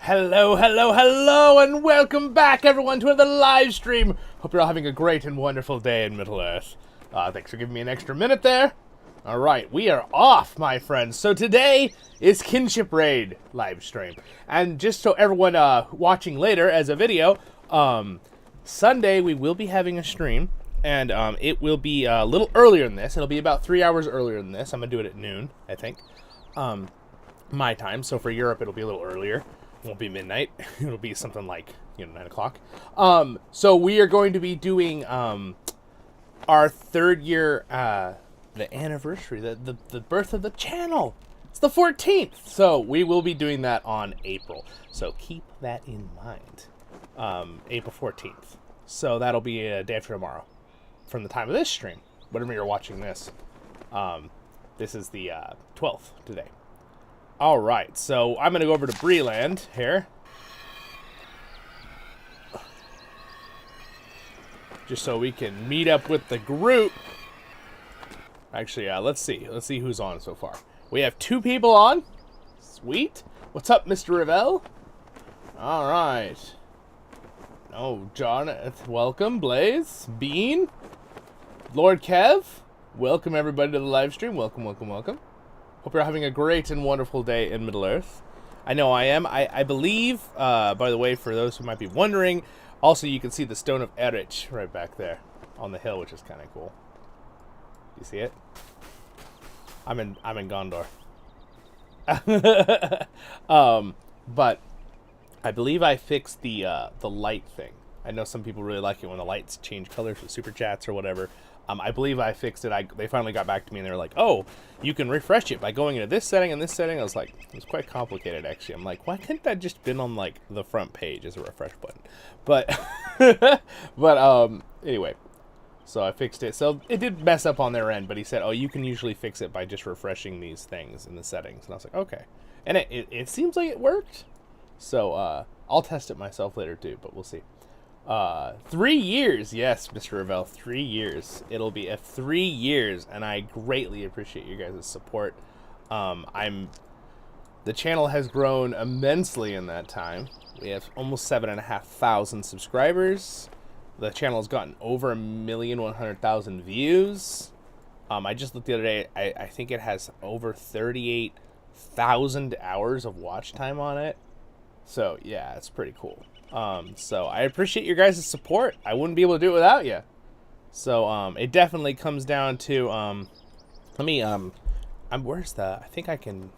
Hello, hello, hello, and welcome back, everyone, to another live stream. Hope you're all having a great and wonderful day in Middle-earth. Thanks for giving me an extra minute there. All right, we are off, my friends. So today is Kinship Raid live stream. And just so everyone watching later as a video, Sunday we will be having a stream. And it will be a little earlier than this. It'll be about 3 hours earlier than this. I'm going to do it at noon, I think. My time. So for Europe, it'll be a little earlier. It won't be midnight. It'll be something like, 9 o'clock. So we are going to be doing our third year, the anniversary, the birth of the channel. It's the 14th. So we will be doing that on April. So keep that in mind. April 14th. So that'll be a day after tomorrow from the time of this stream. Whenever you're watching this. This is the 12th today. All right, so I'm going to go over to Breeland here. Just so we can meet up with the group. Actually, let's see. Let's see who's on so far. We have 2 people on. Sweet. What's up, Mr. Ravel? All right. Oh, John, welcome. Blaze, Bean, Lord Kev. Welcome, everybody, to the live stream. Welcome, welcome, welcome. Hope you're having a great and wonderful day in Middle-earth. I know I am. I believe, by the way, for those who might be wondering, also you can see the Stone of Erich right back there on the hill, which is kind of cool. You see it? I'm in Gondor. But I believe I fixed the light thing. I know some people really like it when the lights change colors with super chats or whatever. I believe I fixed it. They finally got back to me and they were like, oh, you can refresh it by going into this setting and this setting. I was like, it was quite complicated, actually. I'm like, why couldn't that just been on, like, the front page as a refresh button? But, anyway, so I fixed it. So it did mess up on their end, but he said, oh, you can usually fix it by just refreshing these things in the settings. And I was like, okay. And it seems like it worked. So I'll test it myself later, too, but we'll see. 3 years, yes, Mr. Ravel, 3 years. It'll be 3 years, and I greatly appreciate you guys' support. The channel has grown immensely in that time. We have almost 7,500 subscribers. The channel has gotten over 1,100,000 views. I just looked the other day. I think it has over 38,000 hours of watch time on it. So yeah, it's pretty cool. So I appreciate your guys' support. I wouldn't be able to do it without you. So, it definitely comes down to, where's the, I think I can,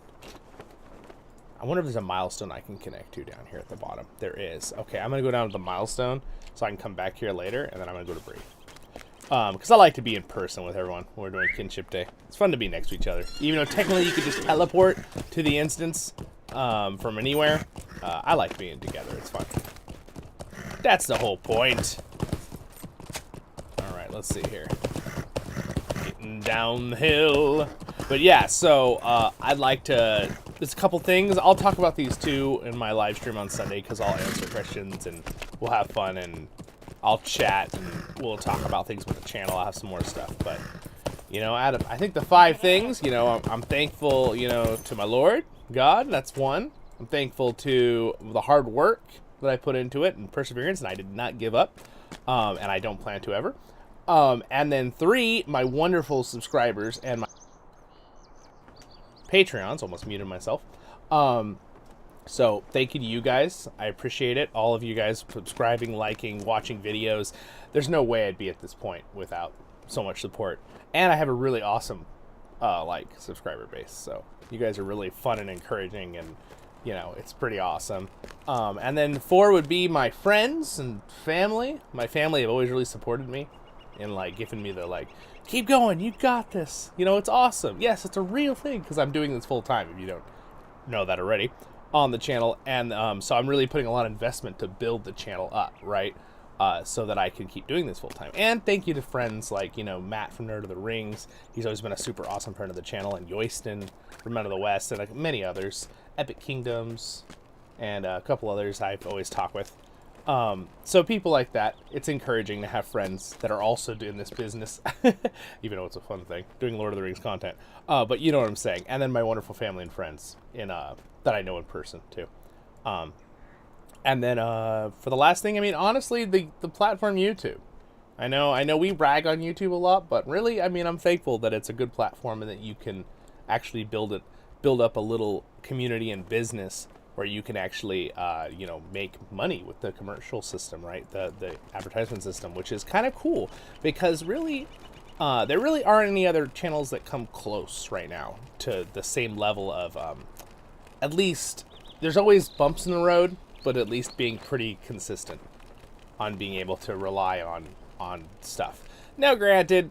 I wonder if there's a milestone I can connect to down here at the bottom. There is. Okay, I'm going to go down to the milestone so I can come back here later, and then I'm going to go to Bree. Because I like to be in person with everyone when we're doing Kinship Day. It's fun to be next to each other. Even though technically you could just teleport to the instance, from anywhere. I like being together. It's fun. That's the whole point. All right, let's see here. Getting down the hill. But yeah, so I'd like to... There's a couple things. I'll talk about these too in my live stream on Sunday because I'll answer questions and we'll have fun and I'll chat and we'll talk about things with the channel. I'll have some more stuff. But, out of, I think the 5 things, I'm thankful, to my Lord God. That's one. I'm thankful to the hard work that I put into it and perseverance, and I did not give up, and I don't plan to ever. And then 3, my wonderful subscribers and my Patreons. Almost muted myself. So thank you to you guys. I appreciate it. All of you guys subscribing, liking, watching videos. There's no way I'd be at this point without so much support. And I have a really awesome, subscriber base. So you guys are really fun and encouraging and it's pretty awesome. And then 4 would be my friends and family. My family have always really supported me and, giving me the, keep going, you got this. It's awesome. Yes, it's a real thing because I'm doing this full time, if you don't know that already, on the channel. And so I'm really putting a lot of investment to build the channel up, right? So that I can keep doing this full time. And thank you to friends like, Matt from Nerd of the Rings. He's always been a super awesome friend of the channel. And Yoyston from Men of the West and many others. Epic Kingdoms and a couple others I've always talked with. So people like that, it's encouraging to have friends that are also doing this business, even though it's a fun thing, doing Lord of the Rings content. But you know what I'm saying. And then my wonderful family and friends that I know in person too. And then for the last thing, I mean, honestly, the platform YouTube. I know we brag on YouTube a lot, but really, I mean, I'm thankful that it's a good platform and that you can actually build up a little community and business where you can actually, make money with the commercial system, right? The advertisement system, which is kind of cool because really, there really aren't any other channels that come close right now to the same level of, at least, there's always bumps in the road, but at least being pretty consistent on being able to rely on stuff. Now, granted,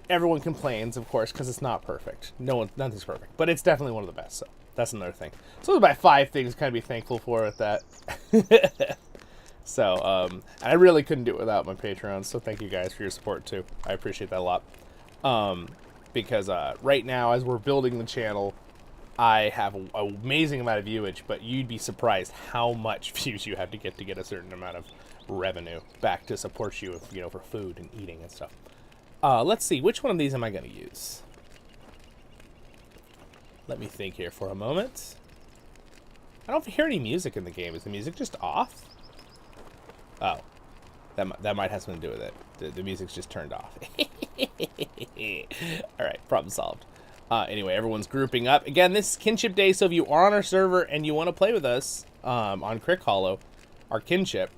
everyone complains, of course, because it's not perfect. Nothing's perfect, but it's definitely one of the best. So that's another thing. So those are my 5 things kind of be thankful for with that. So, and I really couldn't do it without my Patreons. So thank you guys for your support too. I appreciate that a lot. Because right now, as we're building the channel, I have an amazing amount of viewage, but you'd be surprised how much views you have to get a certain amount of revenue back to support you, for food and eating and stuff. Let's see, which one of these am I going to use? Let me think here for a moment. I don't hear any music in the game. Is the music just off? Oh, that might have something to do with it. The music's just turned off. All right, problem solved. Anyway, everyone's grouping up. Again, this is Kinship Day, so if you are on our server and you want to play with us on CrickHollow, our Kinship,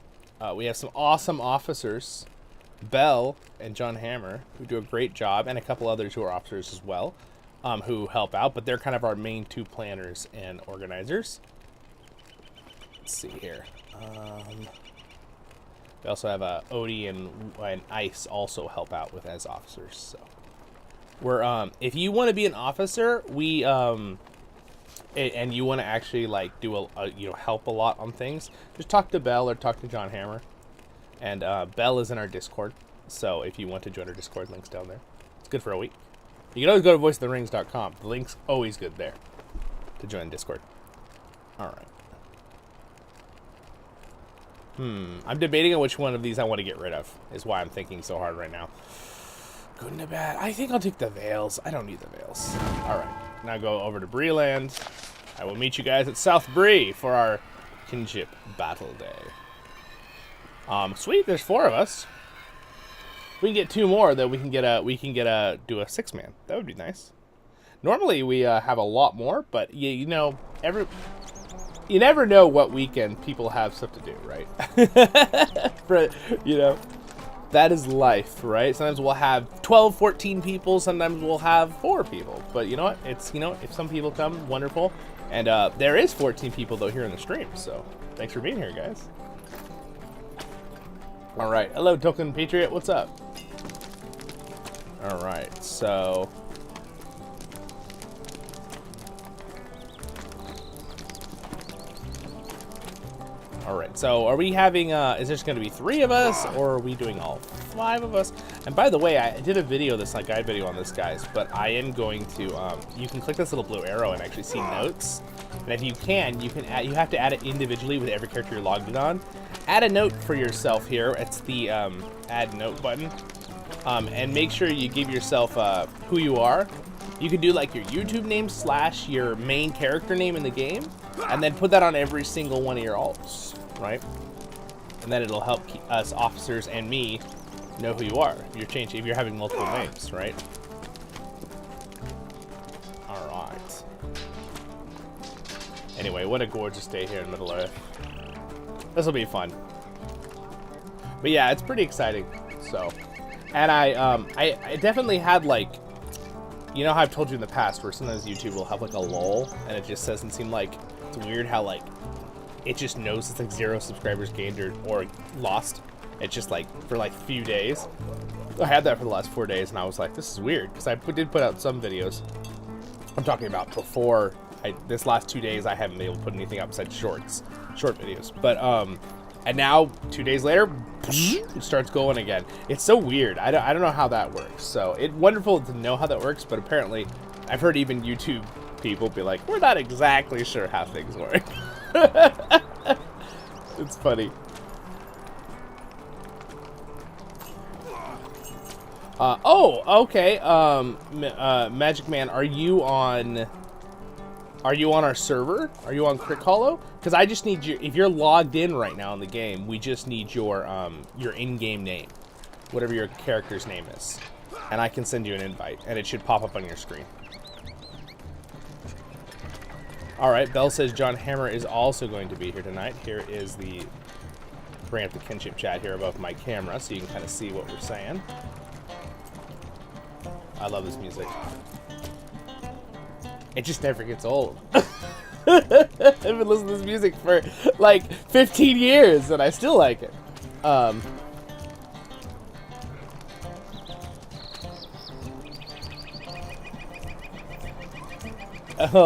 we have some awesome officers, Bell and John Hammer, who do a great job, and a couple others who are officers as well, who help out, but they're kind of our main 2 planners and organizers. Let's see here. We also have Odie and Ice also help out with as officers, so. We're, if you want to be an officer, we, and you want to actually, like, do help a lot on things, just talk to Bell or talk to John Hammer. And, Bell is in our Discord, so if you want to join our Discord, link's down there. It's good for a week. You can always go to voiceoftherings.com. The link's always good there to join Discord. Alright. I'm debating on which one of these I want to get rid of, is why I'm thinking so hard right now. Good and bad. I think I'll take the Veils. I don't need the Veils. Alright, now go over to Breeland. I will meet you guys at South Bree for our Kinship Battle Day. Sweet, there's 4 of us. We can get 2 more, then we can do a 6-man. That would be nice. Normally we have a lot more, but you never know what weekend people have stuff to do, right? That is life, right? Sometimes we'll have 12, 14 people. Sometimes we'll have 4 people. But you know what? If some people come, wonderful. And there is 14 people, though, here in the stream. So thanks for being here, guys. All right. Hello, Token Patriot. What's up? All right. So... Alright, so are we having, is there going to be 3 of us, or are we doing all 5 of us? And by the way, I did a video, this guide video on this, guys, but I am going to, you can click this little blue arrow and actually see notes. And if you can add, you have to add it individually with every character you're logged in on. Add a note for yourself here. It's the add note button. And make sure you give yourself who you are. You can do like your YouTube name / your main character name in the game, and then put that on every single one of your alts, right? And then it'll help us officers and me know who you are if you're having multiple names, right? All right. Anyway, what a gorgeous day here in Middle Earth. This will be fun. But yeah, it's pretty exciting. So, and I definitely had like. You know how I've told you in the past where sometimes YouTube will have like a lull and it just doesn't seem like, it's weird how like, it just knows it's like 0 subscribers gained or lost. It's just like, for like a few days. I had that for the last 4 days and I was like, this is weird. Because I did put out some videos. I'm talking about before, this last 2 days I haven't been able to put anything up besides short videos. But, and now 2 days later, it starts going again. It's so weird. I don't know how that works. So it's wonderful to know how that works, but apparently I've heard even YouTube people be like, we're not exactly sure how things work. It's funny. Oh, okay. Magic Man, are you on Are you on our server? Are you on CrickHollow? Because I just need you. If you're logged in right now in the game, we just need your in-game name, whatever your character's name is, and I can send you an invite, and it should pop up on your screen. All right, Bell says John Hammer is also going to be here tonight. Here is the bring up the kinship chat here above my camera, so you can kind of see what we're saying. I love this music. It just never gets old. I've been listening to this music for like 15 years and I still like it. Oh,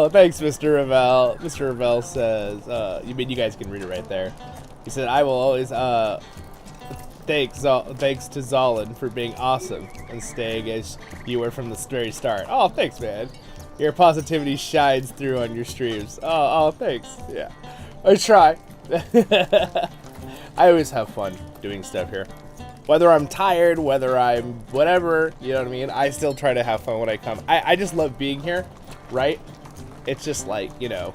thanks, Mr. Ravel. Mr. Ravel says, you guys can read it right there. He said, I will always, thanks to Zollin for being awesome and staying as you were from the very start. Oh, thanks, man. Your positivity shines through on your streams. Oh, thanks. Yeah, I try. I always have fun doing stuff here. Whether I'm tired, whether I'm whatever, you know what I mean? I still try to have fun when I come. I just love being here, right? It's just like, you know,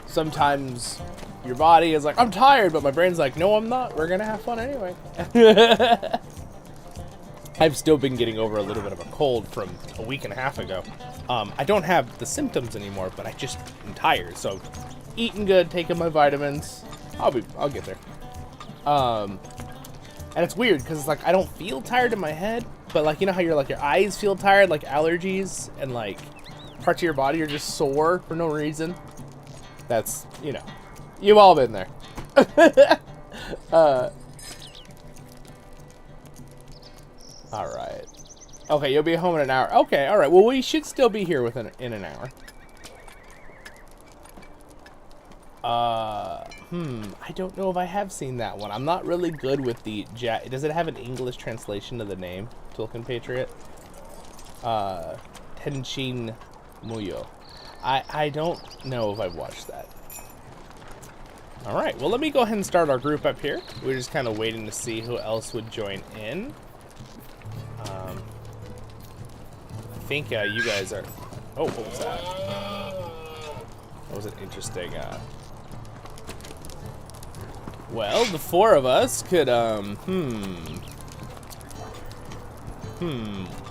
sometimes your body is like, I'm tired, but my brain's like, no, I'm not. We're going to have fun anyway. I've still been getting over a little bit of a cold from a week and a half ago. I don't have the symptoms anymore, but I just am tired. So, eating good, taking my vitamins. I'll get there. And it's weird because it's like I don't feel tired in my head, but like you know how your eyes feel tired, like allergies, and like parts of your body are just sore for no reason. That's you've all been there. All right. Okay, you'll be home in an hour. Okay, all right. Well, we should still be here in an hour. I don't know if I have seen that one. I'm not really good with the does it have an English translation of the name? Tolkien Patriot? Tenshin Muyo. I don't know if I've watched that. All right. Well, let me go ahead and start our group up here. We're just kind of waiting to see who else would join in. I think you guys are... Oh, what was that? That was an interesting... Well, the four of us could,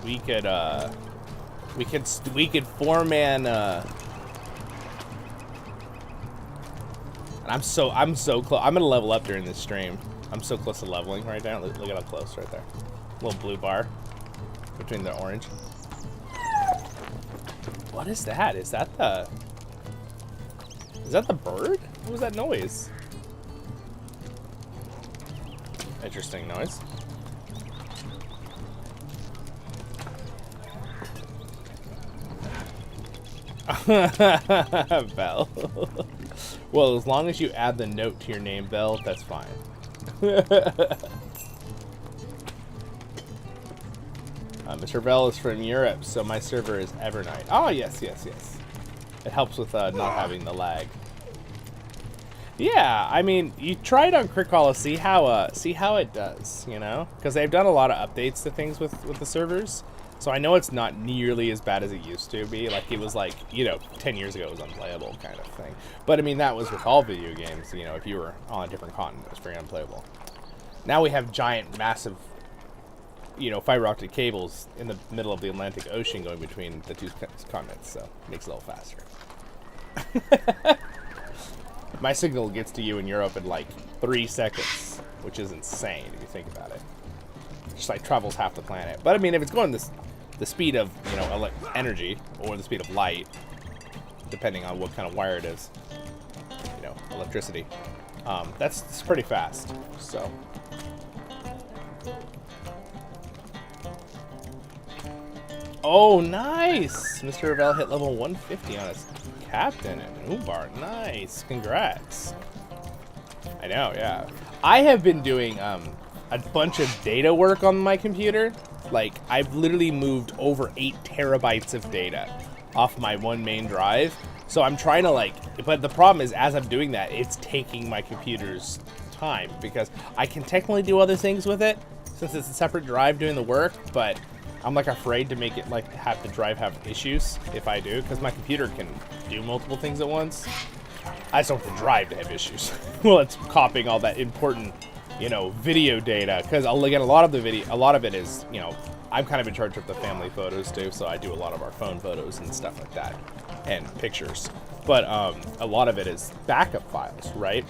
we could four-man, and I'm so close. I'm gonna level up during this stream. I'm so close to leveling right now. Look at how close right there. Little blue bar between the orange. What is that? Is that the bird? What was that noise? Interesting noise. Bell. Well, as long as you add the note to your name, Bell, that's fine. Mr. Bell is from Europe, so my server is Evernight. Oh, yes. It helps with not having the lag. Yeah, I mean, you try it on CrickHollow, see how it does, you know? Because they've done a lot of updates to things with the servers, so I know it's not nearly as bad as it used to be. Like, it was like, 10 years ago it was unplayable kind of thing. But, I mean, that was with all video games, if you were on a different continent, it was very unplayable. Now we have giant, massive, fiber optic cables in the middle of the Atlantic Ocean going between the two continents, so it makes it a little faster. My signal gets to you in Europe in like 3 seconds, which is insane if you think about it. Just like travels half the planet. But I mean, if it's going the speed of energy or the speed of light, depending on what kind of wire it is, electricity, that's pretty fast. So. Oh, nice! Mr. Ravel hit level 150 on his captain and Umbar. Nice. Congrats. I know, yeah. I have been doing a bunch of data work on my computer. Like, I've literally moved over 8 terabytes of data off my one main drive. So I'm trying to but the problem is as I'm doing that, it's taking my computer's time because I can technically do other things with it. since it's a separate drive doing the work, but I'm like afraid to make it like have the drive have issues if I do, because my computer can do multiple things at once. I just don't want the drive to have issues. Well, it's copying all that important, you know, video data, because again, a lot of it is, you know, I'm kind of in charge of the family photos too, so I do a lot of our phone photos and stuff like that, and pictures. But a lot of it is backup files, right?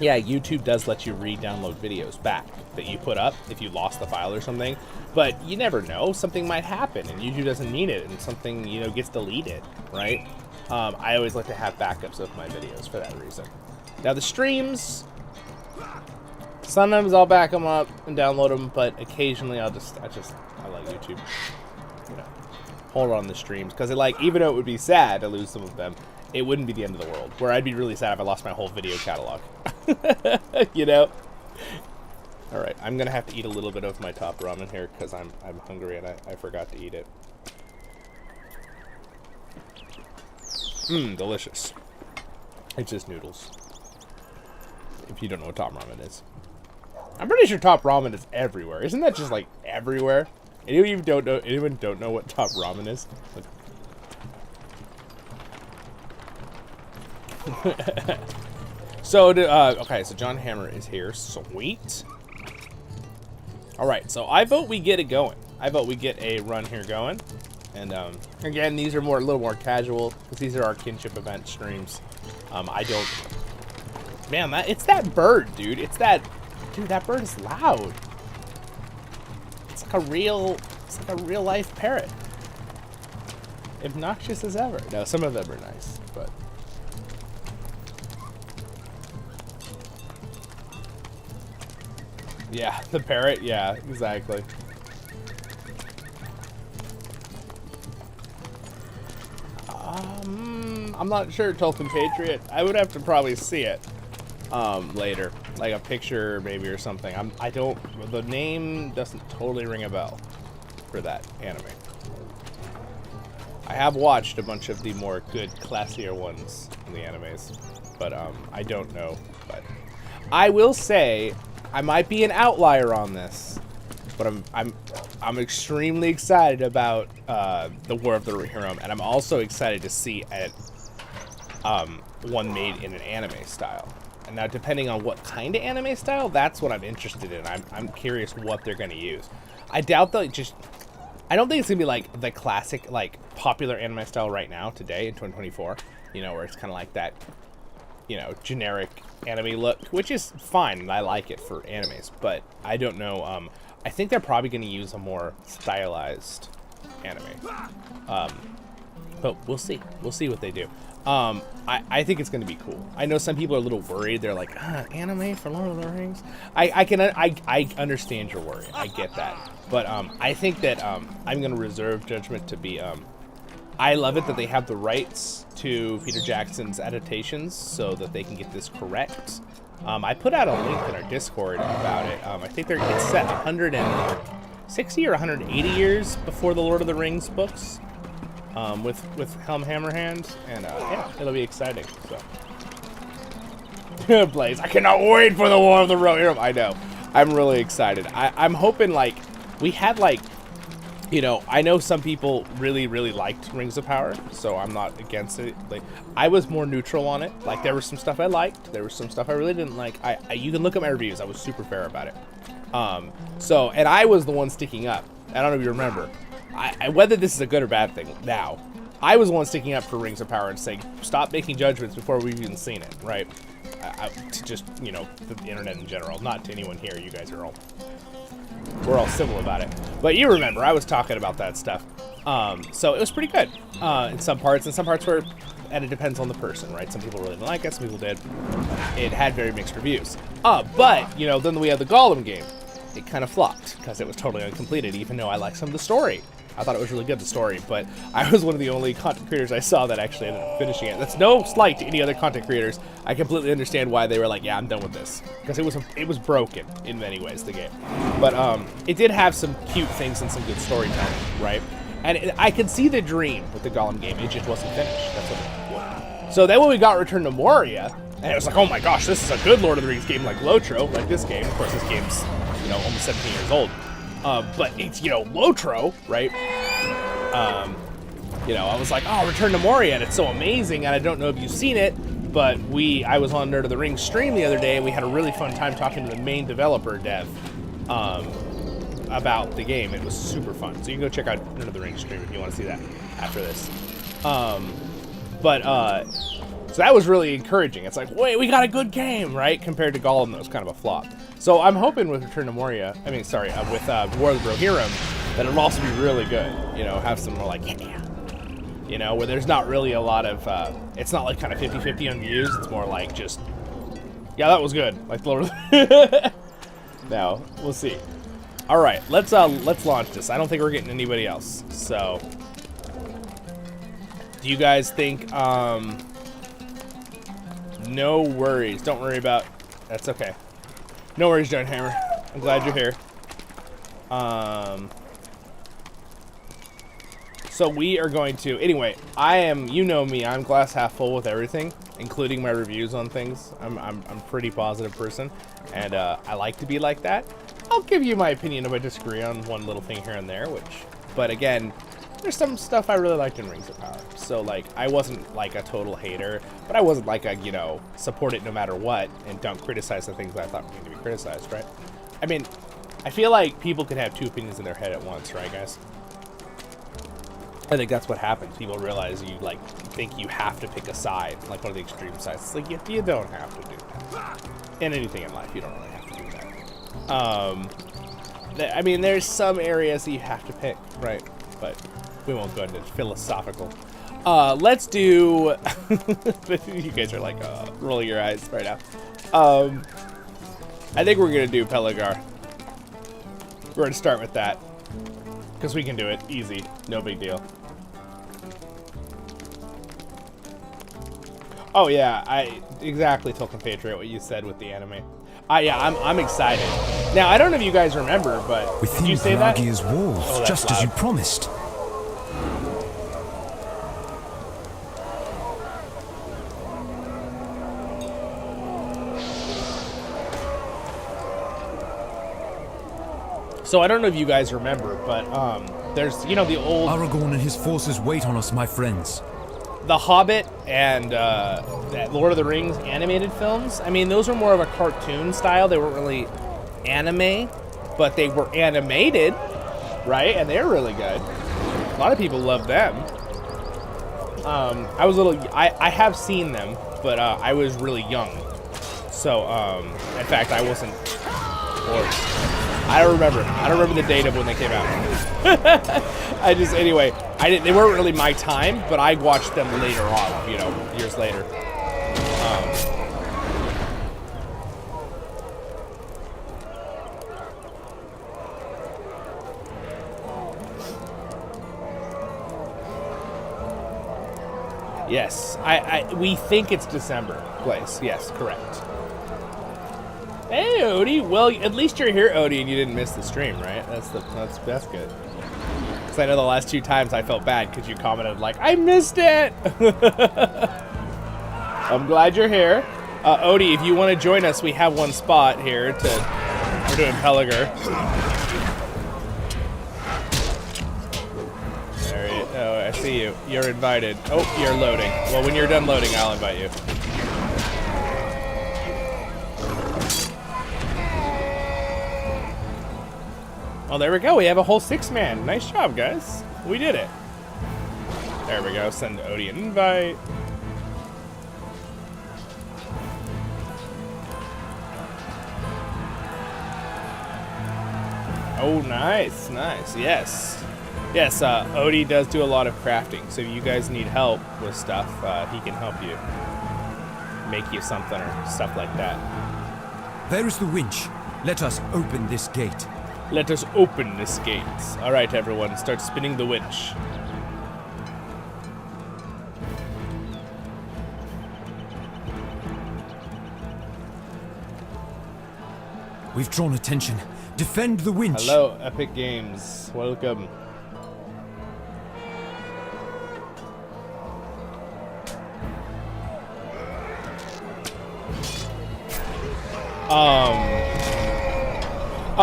Yeah, YouTube does let you re-download videos back that you put up if you lost the file or something, but you never know, something might happen and YouTube doesn't need it and something, you know, gets deleted, right? I always like to have backups of my videos for that reason. Now the streams, sometimes I'll back them up and download them, but occasionally I like YouTube, you know, hold on the streams, because even though it would be sad to lose some of them, it wouldn't be the end of the world. Where I'd be really sad if I lost my whole video catalog. You know? Alright, I'm gonna have to eat a little bit of my top ramen here because I'm hungry and I forgot to eat it. Mmm, delicious. It's just noodles. If you don't know what top ramen is. I'm pretty sure top ramen is everywhere. Isn't that just like everywhere? Anyone don't know what top ramen is? So, okay, so John Hammer is here. Sweet. Alright, so I vote we get it going. I vote we get a run here going. And, again, these are a little more casual, because these are our kinship event streams. I don't... Man, it's that bird, dude. Dude, that bird is loud. It's like a real life parrot. Obnoxious as ever. No, some of them are nice, but... Yeah, the parrot, yeah, exactly. I'm not sure, Tolkien Patriot. I would have to probably see it later, like a picture maybe or something. The name doesn't totally ring a bell for that anime. I have watched a bunch of the more good, classier ones in the animes, but I don't know. But I will say I might be an outlier on this, but I'm extremely excited about the War of the Rohirrim, and I'm also excited to see one made in an anime style. And now, depending on what kind of anime style, that's what I'm interested in. I'm curious what they're going to use. I doubt they'll just... I don't think it's going to be like the classic, like, popular anime style right now, today, in 2024. You know, where it's kind of like that, you know, generic anime look, which is fine, and I like it for animes. But I don't know. I think they're probably going to use a more stylized anime. But we'll see. We'll see what they do. I think it's going to be cool. I know some people are a little worried. They're like, anime for Lord of the Rings? I understand your worry. I get that. But I think that I'm going to reserve judgment to be... I love it that they have the rights to Peter Jackson's adaptations so that they can get this correct. I put out a link in our Discord about it. I think it's set 160 or 180 years before the Lord of the Rings books. With Helm Hammerhand, and yeah, it'll be exciting. So, Blaze, I cannot wait for the War of the Rohirrim. I know, I'm really excited. I'm hoping, like, we had, like, you know, I know some people really liked Rings of Power, so I'm not against it. Like, I was more neutral on it. Like, there was some stuff I liked, there was some stuff I really didn't like. You can look at my reviews. I was super fair about it. And I was the one sticking up. I don't know if you remember. Whether this is a good or bad thing now, I was the one sticking up for Rings of Power and saying, stop making judgments before we've even seen it, right? To just, you know, the internet in general, not to anyone here. You guys are we're all civil about it. But you remember, I was talking about that stuff. So it was pretty good in some parts, were, and it depends on the person, right? Some people really didn't like it, some people did. It had very mixed reviews. But, you know, then we had the Gollum game. It kind of flopped because it was totally uncompleted, even though I liked some of the story. I thought it was really good, the story, but I was one of the only content creators I saw that actually ended up finishing it. That's no slight to any other content creators. I completely understand why they were like, yeah, I'm done with this. Because it was broken in many ways, the game. But it did have some cute things and some good storytelling, right? And I could see the dream with the Gollum game. It just wasn't finished. That's what it was. So then when we got Return to Moria, and it was like, oh my gosh, this is a good Lord of the Rings game like LOTRO, like this game. Of course, this game's almost 17 years old. But it's, LOTRO, right? I was like, oh, Return to Moria, and it's so amazing, and I don't know if you've seen it, but I was on Nerd of the Rings stream the other day, and we had a really fun time talking to the main developer, Dev, about the game. It was super fun. So you can go check out Nerd of the Rings stream if you want to see that after this. So that was really encouraging. It's like, wait, we got a good game, right? Compared to Gollum, that was kind of a flop. So I'm hoping with Return to Moria, with War of the Rohirrim, that it'll also be really good. Have some more like, where there's not really a lot of, it's not like kind of 50-50 on views. It's more like just, yeah, that was good. Like Lord of the... Now, we'll see. All right, let's launch this. I don't think we're getting anybody else. So, do you guys think, no worries. Don't worry about, that's okay. No worries, John Hammer. I'm glad you're here. So we are going to, anyway, you know me, I'm glass half full with everything, including my reviews on things. I'm a pretty positive person, and I like to be like that. I'll give you my opinion if I disagree on one little thing here and there, but again, there's some stuff I really liked in Rings of Power. So, like, I wasn't, like, a total hater, but I wasn't, like, support it no matter what, and don't criticize the things that I thought were going to be criticized, right? I mean, I feel like people can have two opinions in their head at once, right, guys? I think that's what happens. People realize you, like, think you have to pick a side, like one of the extreme sides. It's like, you don't have to do that. In anything in life, you don't really have to do that. I mean, there's some areas that you have to pick, right? But we won't go into philosophical. Let's do... You guys are like rolling your eyes right now. I think we're going to do Pelagar. We're going to start with that. Because we can do it. Easy. No big deal. Oh, yeah. Exactly, Tolkien Patriot, what you said with the anime. Yeah, I'm excited. Now, I don't know if you guys remember, but did you say that? Within Pelagia's walls, just loud. as you promised. So I don't know if you guys remember, but there's, the old... Aragorn and his forces wait on us, my friends. The Hobbit and that Lord of the Rings animated films, I mean, those were more of a cartoon style. They weren't really anime, but they were animated, right? And they're really good. A lot of people love them. I have seen them, but I was really young. So, in fact, I wasn't... I don't remember the date of when they came out. They weren't really my time, but I watched them later on, years later. Yes, we think it's December, Blaze. Yes, correct. Hey, Odie. Well, at least you're here, Odie, and you didn't miss the stream, right? That's good. Because I know the last 2 times I felt bad because you commented like, I missed it. I'm glad you're here. Odie, if you want to join us, we have one spot here we're doing Pelagar. Oh, I see you. You're invited. Oh, you're loading. Well, when you're done loading, I'll invite you. Oh, there we go. We have a whole 6-man. Nice job, guys. We did it. There we go. Send Odie an invite. Oh, nice. Nice. Yes. Yes, Odie does do a lot of crafting. So if you guys need help with stuff, he can help you. Make you something or stuff like that. There is the winch. Let us open this gate. Let us open this gate. All right, everyone, start spinning the winch. We've drawn attention. Defend the winch. Hello, Epic Games. Welcome.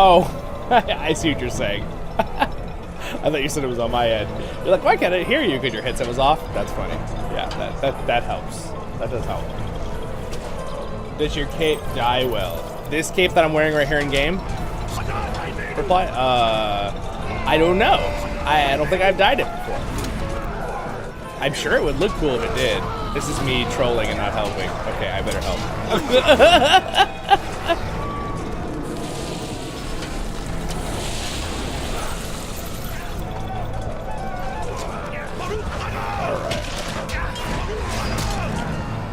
Oh, I see what you're saying. I thought you said it was on my end. You're like, why can't I hear you? Because your headset was off? That's funny. Yeah, that helps. That does help. Does your cape dye well? This cape that I'm wearing right here in game? Reply? I don't know. I don't think I've dyed it before. I'm sure it would look cool if it did. This is me trolling and not helping. Okay, I better help.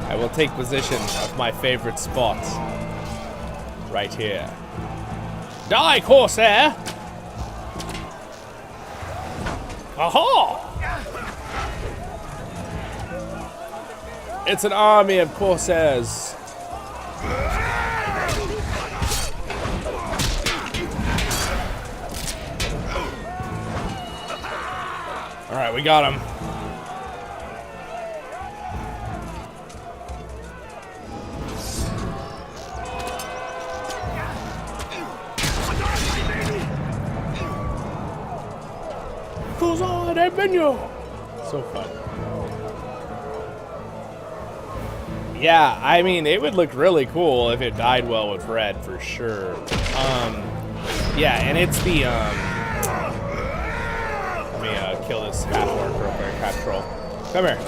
I will take possession of my favorite spot. Right here. Die, Corsair! Aha! It's an army of Corsairs. Alright, we got him. So fun. Yeah, I mean, it would look really cool if it dyed well with red, for sure. Yeah, and it's the, let me, kill this fat orc real quick, fat troll. Come here.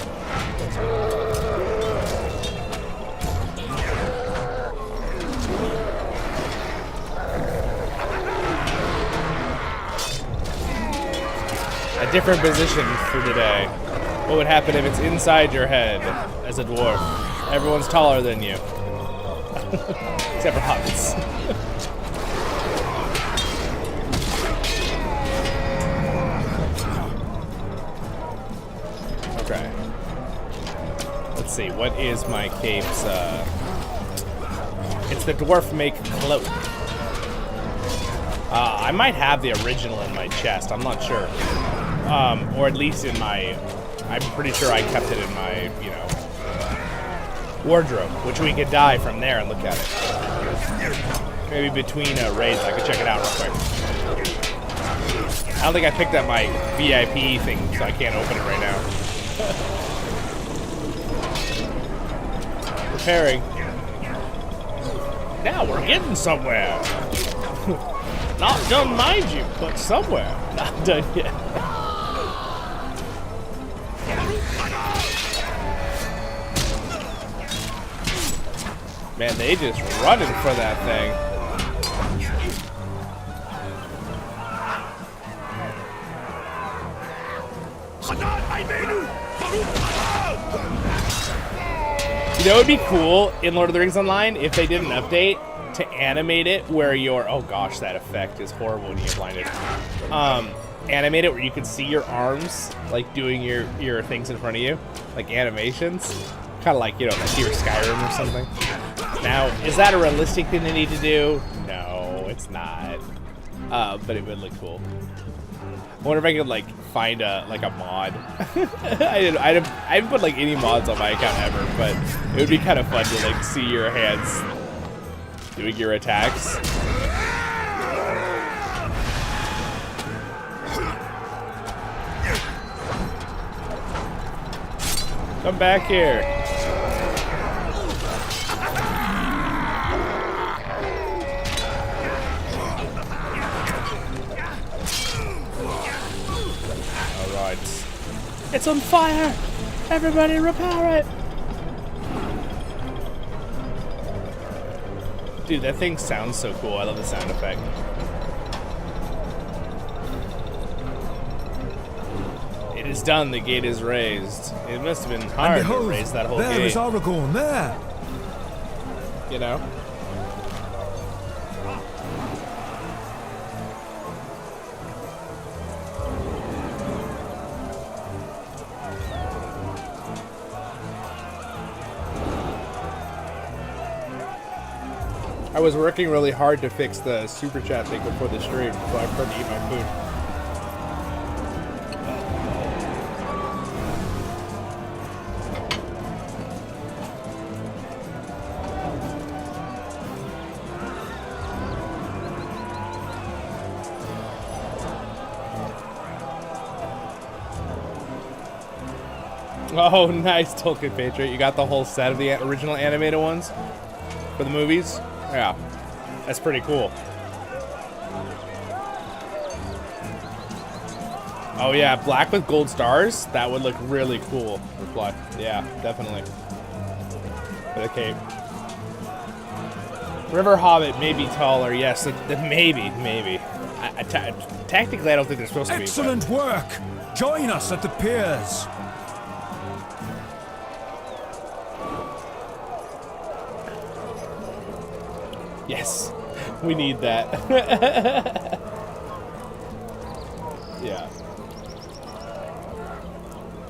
A different position for today. What would happen if it's inside your head as a dwarf? Everyone's taller than you. Except for hobbits. Okay. Let's see, what is my cape's, it's the dwarf make cloak. I might have the original in my chest, I'm not sure. Or at least in my, I'm pretty sure I kept it in my, you know, wardrobe, which we could dye from there and look at it. Maybe between raids, I could check it out real quick. I don't think I picked up my VIP thing, so I can't open it right now. Preparing. Now we're getting somewhere. Not done, mind you, but somewhere. Not done yet. Man, they just running for that thing. You know, it would be cool in Lord of the Rings Online if they did an update to animate it where your, oh gosh, that effect is horrible when you get blinded. Animate it where you can see your arms, like doing your things in front of you, like animations. Kind of like, you know, like your Skyrim or something. Now, is that a realistic thing they need to do? No, it's not. But it would look cool. I wonder if I could like find a mod. I haven't put like any mods on my account ever, but it would be kind of fun to like see your hands doing your attacks. Come back here. It's on fire! Everybody repair it! Dude, that thing sounds so cool. I love the sound effect. It is done. The gate is raised. It must have been hard to raise that whole gate. There is Aragorn there! You know? I was working really hard to fix the super chat thing before the stream, so I prefer to eat my food. Oh, nice, Tolkien Patriot. You got the whole set of the original animated ones for the movies? Yeah, that's pretty cool. Oh yeah, black with gold stars? That would look really cool. Reply. Yeah, definitely. For the cape. River Hobbit may be taller, yes, maybe. Tactically, I don't think they're supposed to be. Excellent work! Join us at the piers! Yes, we need that. Yeah.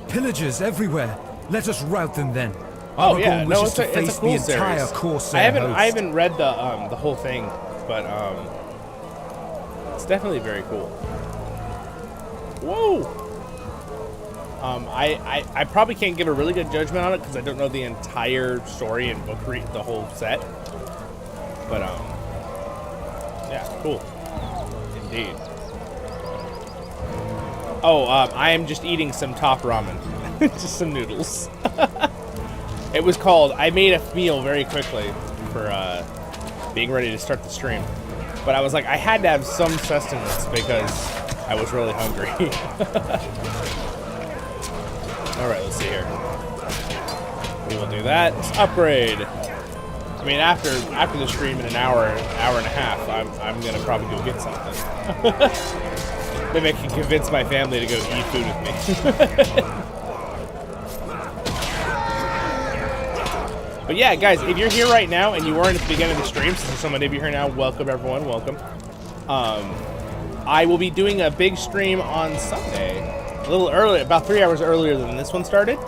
Pillagers everywhere. Let us rout them then. Oh Aragorn yeah, no, wishes it's to a face cool the entire series. Corsair host. I haven't read the whole thing, but it's definitely very cool. Whoa. I probably can't give a really good judgment on it because I don't know the entire story and book the whole set. But yeah, cool. Indeed. Oh, I am just eating some top ramen. Just some noodles. It was called, I made a meal very quickly for being ready to start the stream. But I was like, I had to have some sustenance because I was really hungry. Alright, let's see here. We will do that. Let's upgrade. I mean, after the stream in an hour and a half, I'm gonna probably go get something. Maybe I can convince my family to go eat food with me. But yeah, guys, if you're here right now and you weren't at the beginning of the stream, since there's so many of you here now, welcome everyone, welcome. I will be doing a big stream on Sunday, a little early, about 3 hours earlier than this one started.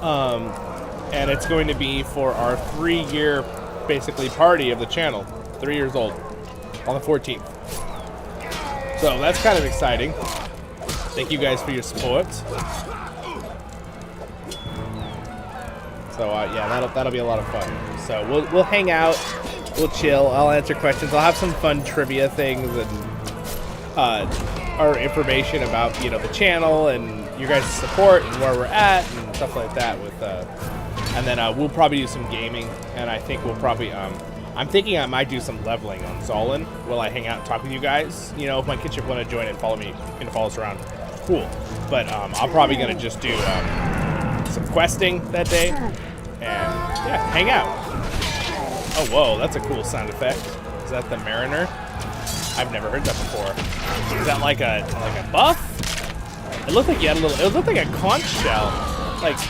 And it's going to be for our 3-year, basically, party of the channel. 3 years old, on the 14th. So that's kind of exciting. Thank you guys for your support. So yeah, that'll be a lot of fun. So we'll hang out, we'll chill. I'll answer questions. I'll have some fun trivia things and our information about the channel and your guys' support and where we're at and stuff like that. With and then we'll probably do some gaming. And I think we'll probably I'm thinking I might do some leveling on Zollin while I hang out and talk with you guys. If my kinship want to join and follow me, you can follow us around. Cool. But I'm probably gonna just do some questing that day and yeah, hang out. Oh whoa, that's a cool sound effect. Is that the Mariner? I've never heard that before. Is that like a buff? It looked like you had a little. It looked like a conch shell,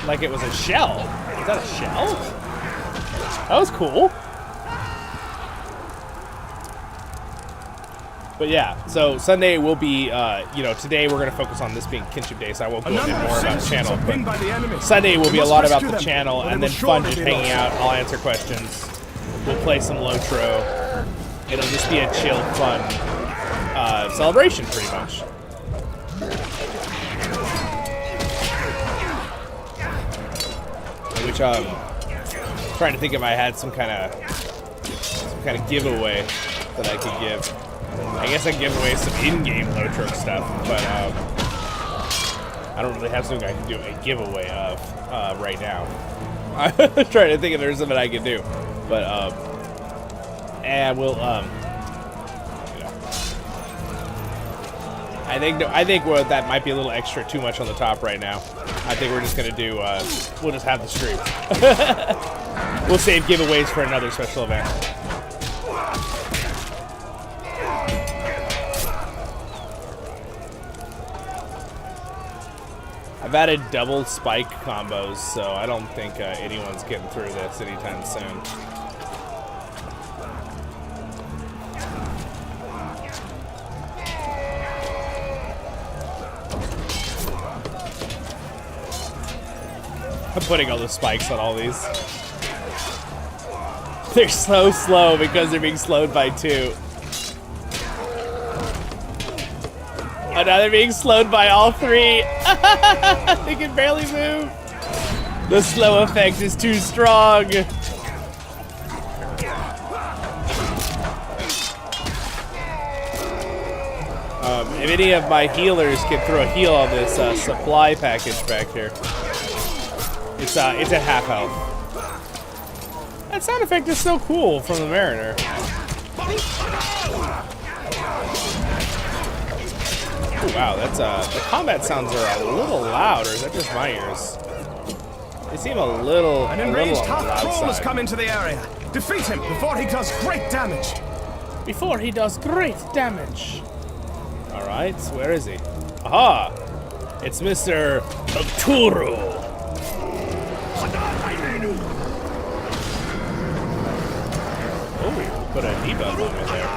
like it was a shell. Is that a shell? That was cool. But yeah, so Sunday will be, today we're going to focus on this being Kinship Day, so I won't go into more about the channel. But Sunday will be a lot about the channel, and then fun just hanging out. I'll answer questions. We'll play some LOTRO. It'll just be a chill, fun celebration, pretty much. Which, trying to think if I had some kind of giveaway that I could give. I guess I can give away some in-game LOTRO stuff, but I don't really have something I can do a giveaway of right now. I'm trying to think if there's something I can do, but and we'll I think that might be a little extra too much on the top right now. I think we're just gonna do we'll just have the stream. We'll save giveaways for another special event. I've added double spike combos, so I don't think anyone's getting through this anytime soon. I'm putting all the spikes on all these. They're so slow because they're being slowed by 2. Oh, now they're being slowed by all 3. They can barely move. The slow effect is too strong. If any of my healers can throw a heal on this supply package back here. It's at half health. That sound effect is so cool from the Mariner. Oh, wow, that's the combat sounds are a little loud, or is that just my ears? They seem a little An enraged on the loud half-troll has side. come into the area. Defeat him before he does great damage. Before he does great damage. All right, where is he? Aha! It's Mr. LOTRO. Oh, put a debuff on me there.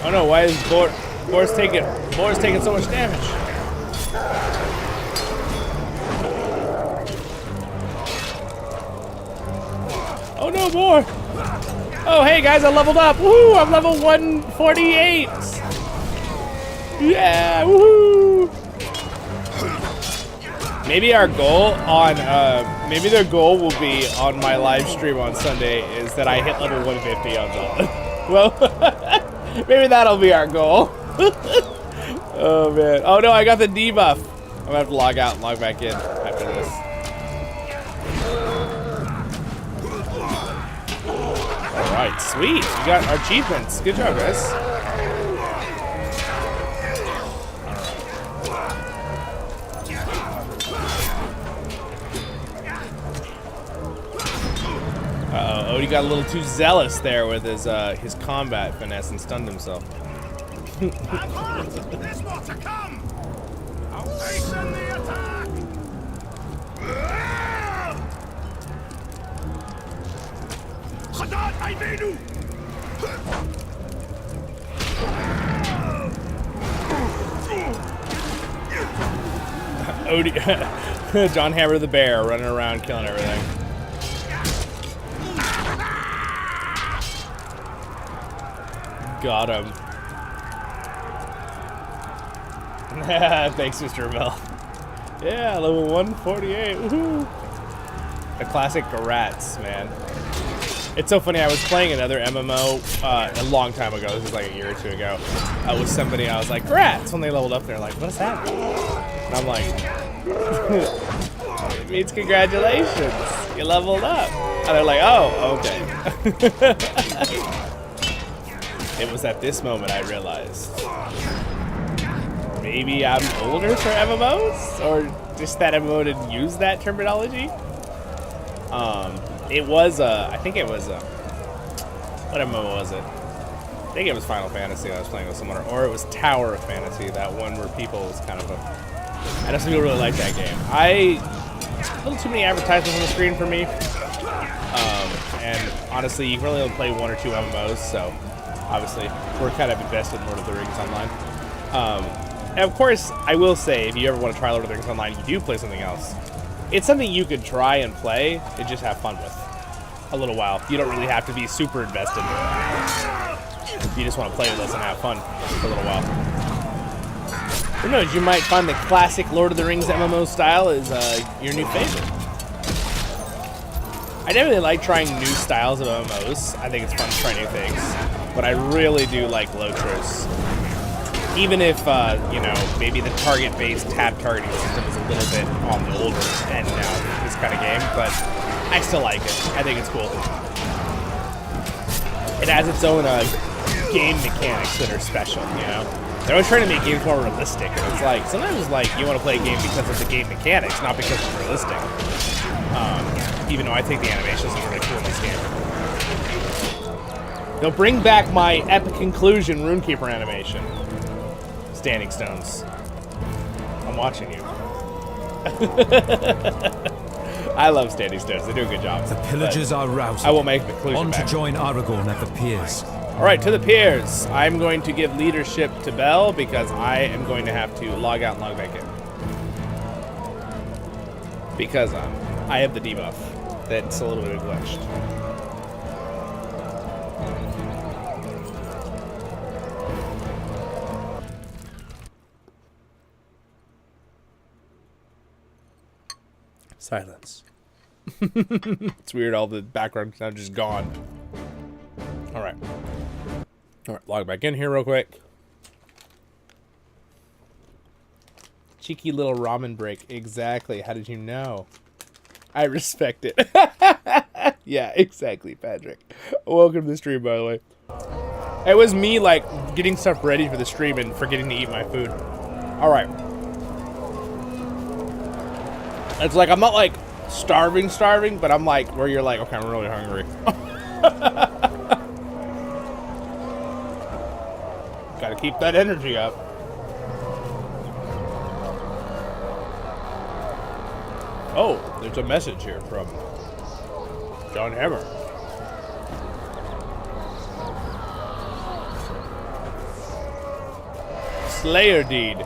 Oh no, why is Boar's taking so much damage? Oh no, Boar! Oh hey guys, I leveled up! Woohoo! I'm level 148! Yeah, woohoo! Maybe our goal on maybe their goal will be on my live stream on Sunday is that I hit level 150 on Zollin. Well, maybe that'll be our goal. Oh man. Oh no, I got the debuff. I'm gonna have to log out and log back in after this. Alright, sweet. We got our achievements. Good job, guys. Uh-oh, Odie got a little too zealous there with his combat finesse and stunned himself. There's more to come. I'll hasten the attack. Odie, John Hammer the Bear running around killing everything. Got him. Thanks, Mr. Rebel. Yeah, level 148. Woohoo! The classic rats, man. It's so funny. I was playing another MMO a long time ago. This is like a year or two ago. With somebody, I was like, rats! When they leveled up, they're like, what does that mean? And I'm like, it means congratulations. You leveled up. And they're like, oh, okay. It was at this moment I realized maybe I'm older for MMOs, or just that MMO didn't use that terminology. It was I think it was what MMO was it? I think it was Final Fantasy I was playing with someone, or it was Tower of Fantasy, that one where people was kind of I know some people really like that game. A little too many advertisements on the screen for me. And honestly, you can really only play 1 or 2 MMOs, so obviously we're kind of invested in Lord of the Rings Online. And of course, I will say, if you ever want to try Lord of the Rings Online, you do play something else. It's something you could try and play and just have fun with a little while. You don't really have to be super invested. You just want to play with us and have fun for a little while. Who knows, you might find the classic Lord of the Rings MMO style is your new favorite. I never really like trying new styles of MMOs. I think it's fun to try new things. But I really do like LOTROs. Even if, you know, maybe the target-based tab targeting system is a little bit on the older end now, this kind of game, but I still like it. I think it's cool. It has its own game mechanics that are special, you know? They're always trying to make games more realistic, and it's like, sometimes like you want to play a game because of the game mechanics, not because it's realistic. Even though I think the animations are really cool in this game. They'll bring back my epic conclusion Runekeeper animation. Standing stones. I'm watching you. I love standing stones. They do a good job. The pillagers are routed. I will make the conclusion On to back. join Aragorn at the piers. All right, to the piers. I'm going to give leadership to Bell because I am going to have to log out and log back in. Because I have the debuff that's a little bit glitched. Silence. It's weird, all the background sound just gone. Alright. Alright, log back in here real quick. Cheeky little ramen break. Exactly. How did you know? I respect it. Yeah, exactly, Patrick. Welcome to the stream, by the way. It was me, like, getting stuff ready for the stream and forgetting to eat my food. Alright. It's like, I'm not, like, starving, but I'm like, where you're like, okay, I'm really hungry. Gotta keep that energy up. Oh, there's a message here from John Hammer. Slayer Deed.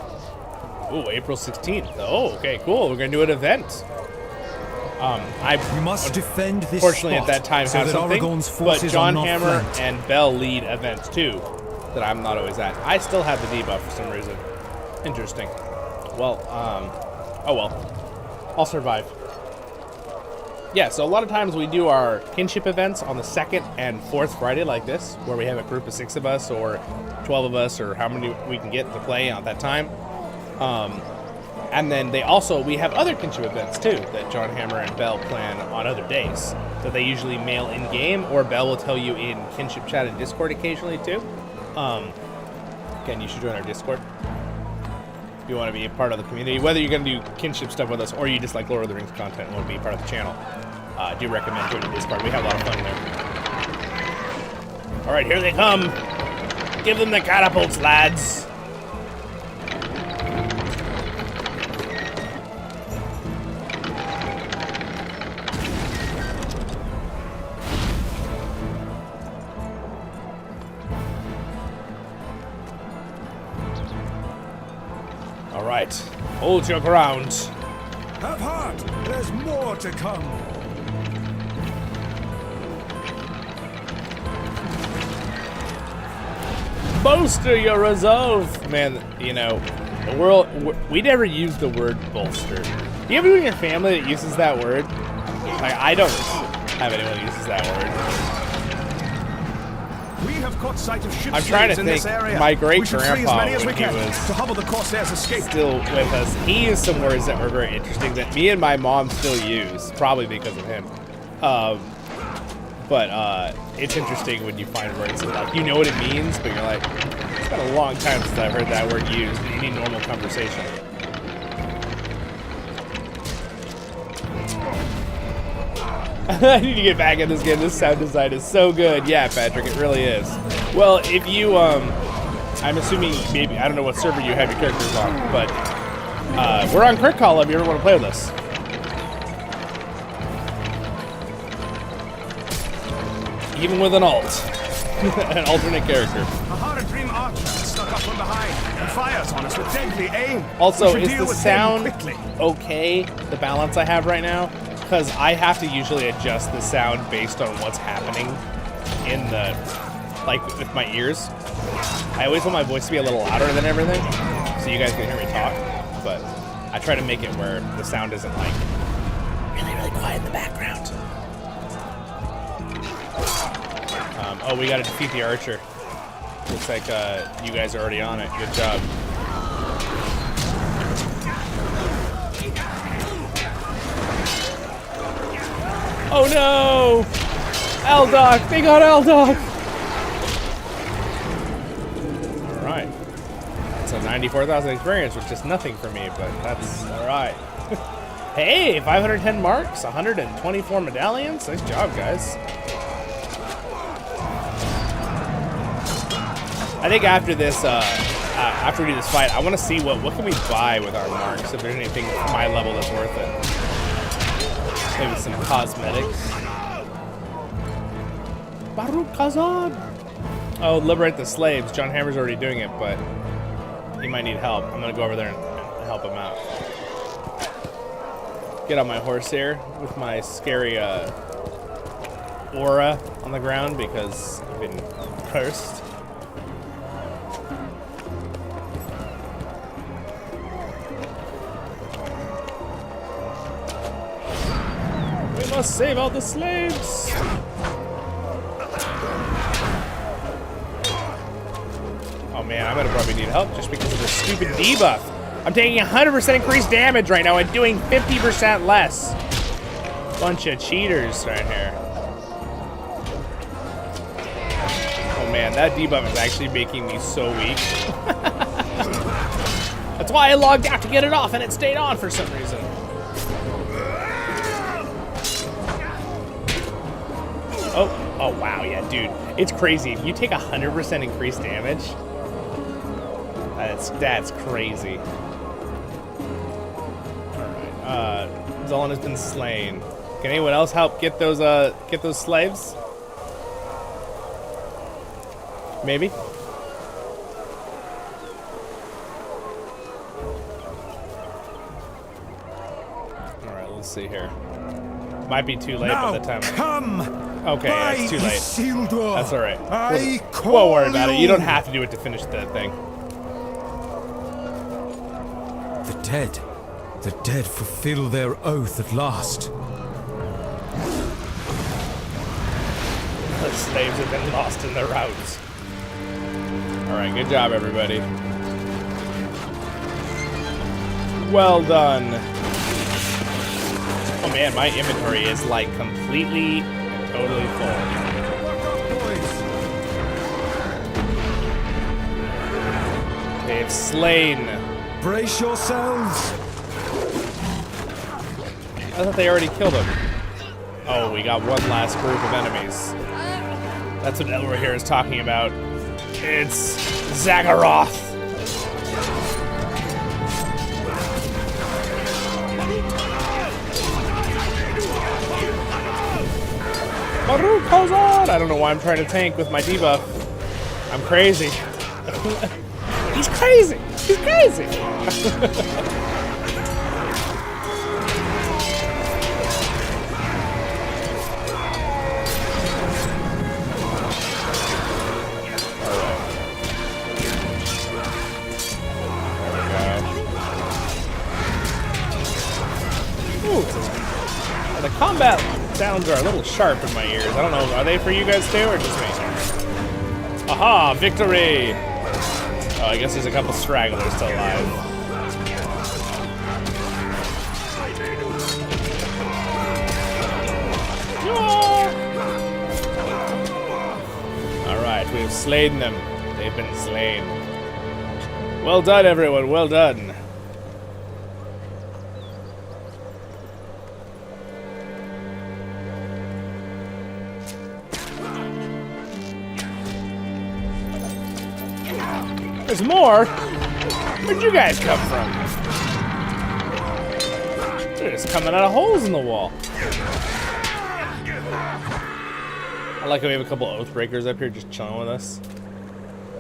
Oh, April 16th. Oh, okay, cool. We're gonna do an event. We must defend this Fortunately, spot at that time, so have that something, Aragon's but forces John are not Hammer flanked. and Bell lead events too, that I'm not always at. I still have the debuff for some reason. Interesting. Well, oh well. I'll survive. Yeah, so a lot of times we do our kinship events on the 2nd and 4th Friday like this, where we have a group of 6 of us or 12 of us or how many we can get to play at that time. And then we have other kinship events too that John Hammer and Bell plan on other days that they usually mail in game, or Bell will tell you in kinship chat and Discord occasionally too. Again, you should join our Discord if you want to be a part of the community. Whether you're going to do kinship stuff with us or you just like Lord of the Rings content and want to be part of the channel, I do recommend joining Discord. We have a lot of fun there. All right, here they come. Give them the catapults, lads. Hold your ground. Have heart. There's more to come. Bolster your resolve. Man, you know, the world, we never use the word bolster. Do you have anyone in your family that uses that word? Like, I don't have anyone that uses that word. We have caught sight of ships I'm trying to in think. This area. My great we should free as grandpa, many as we when he can was to hobble the Corsairs' escape. still with us, he used some words that were very interesting that me and my mom still use, probably because of him. But it's interesting when you find words that, like, you know what it means, but you're like, it's been a long time since I've heard that word used in any normal conversation. I need to get back in this game. This sound design is so good. Yeah, Patrick, it really is. Well, if you, I'm assuming maybe, I don't know what server you have your characters on, but we're on CrickHollow if you ever want to play with us. Even with an alt. An alternate character. A hard dream archer stuck up from behind and fires on us with deadly aim. Also, We should is deal the with him sound quickly. okay, the balance I have right now? Because I have to usually adjust the sound based on what's happening in the, like, with my ears. I always want my voice to be a little louder than everything, so you guys can hear me talk, but I try to make it where the sound isn't, like, really, really quiet in the background. Oh, we gotta defeat the archer. Looks like you guys are already on it. Good job. Oh no! Eldoc! They got Eldoc! Alright. That's a 94,000 experience, which is nothing for me, but that's alright. Hey, 510 marks, 124 medallions. Nice job, guys. I think after this, after we do this fight, I want to see what can we buy with our marks, if there's anything at my level that's worth it. Maybe some cosmetics. Baruch Kazan! Oh, liberate the slaves. John Hammer's already doing it, but he might need help. I'm gonna go over there and help him out. Get on my horse here with my scary aura on the ground because I've been cursed. must save all the slaves. Oh man, I'm gonna probably need help just because of this stupid debuff. I'm taking 100% increased damage right now and doing 50% less. Bunch of cheaters right here. Oh man, that debuff is actually making me so weak. That's why I logged out to get it off and it stayed on for some reason. Oh wow, yeah, dude. It's crazy. If you take 100% increased damage, that's crazy. Alright, Zollin has been slain. Can anyone else help get those slaves? Maybe? Alright, let's see here. Might be too late by the time. Come! Okay, yeah, it's too late. That's alright. I Won't worry about it. You don't have to do it to finish the thing. The dead fulfill their oath at last. The slaves have been lost in their routes. Alright, good job, everybody. Well done. Oh man, my inventory is like completely and totally full. They've slain. Brace yourselves. I thought they already killed him. Oh, we got one last group of enemies. That's what Elroy here is talking about. It's Zagharoth. Baruch Hozad! I don't know why I'm trying to tank with my debuff. I'm crazy. He's crazy! He's crazy! The combat sounds are a little sharp in my ears. I don't know, are they for you guys too, or just me? Aha, victory! Oh, I guess there's a couple stragglers still alive. Alright, we've slain them. They've been slain. Well done, everyone, well done. There's more? Where'd you guys come from? They're just coming out of holes in the wall. I like how we have a couple Oathbreakers up here just chilling with us.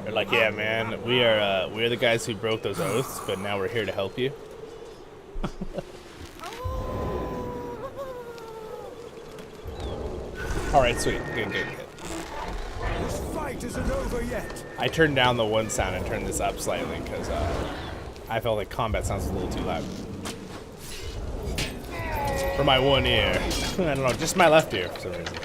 They're like, yeah, man, we're the guys who broke those oaths, but now we're here to help you. All right, sweet, good. This fight isn't over yet. I turned down the one sound and turned this up slightly because I felt like combat sounds a little too loud. For my one ear. I don't know, just my left ear for some reason.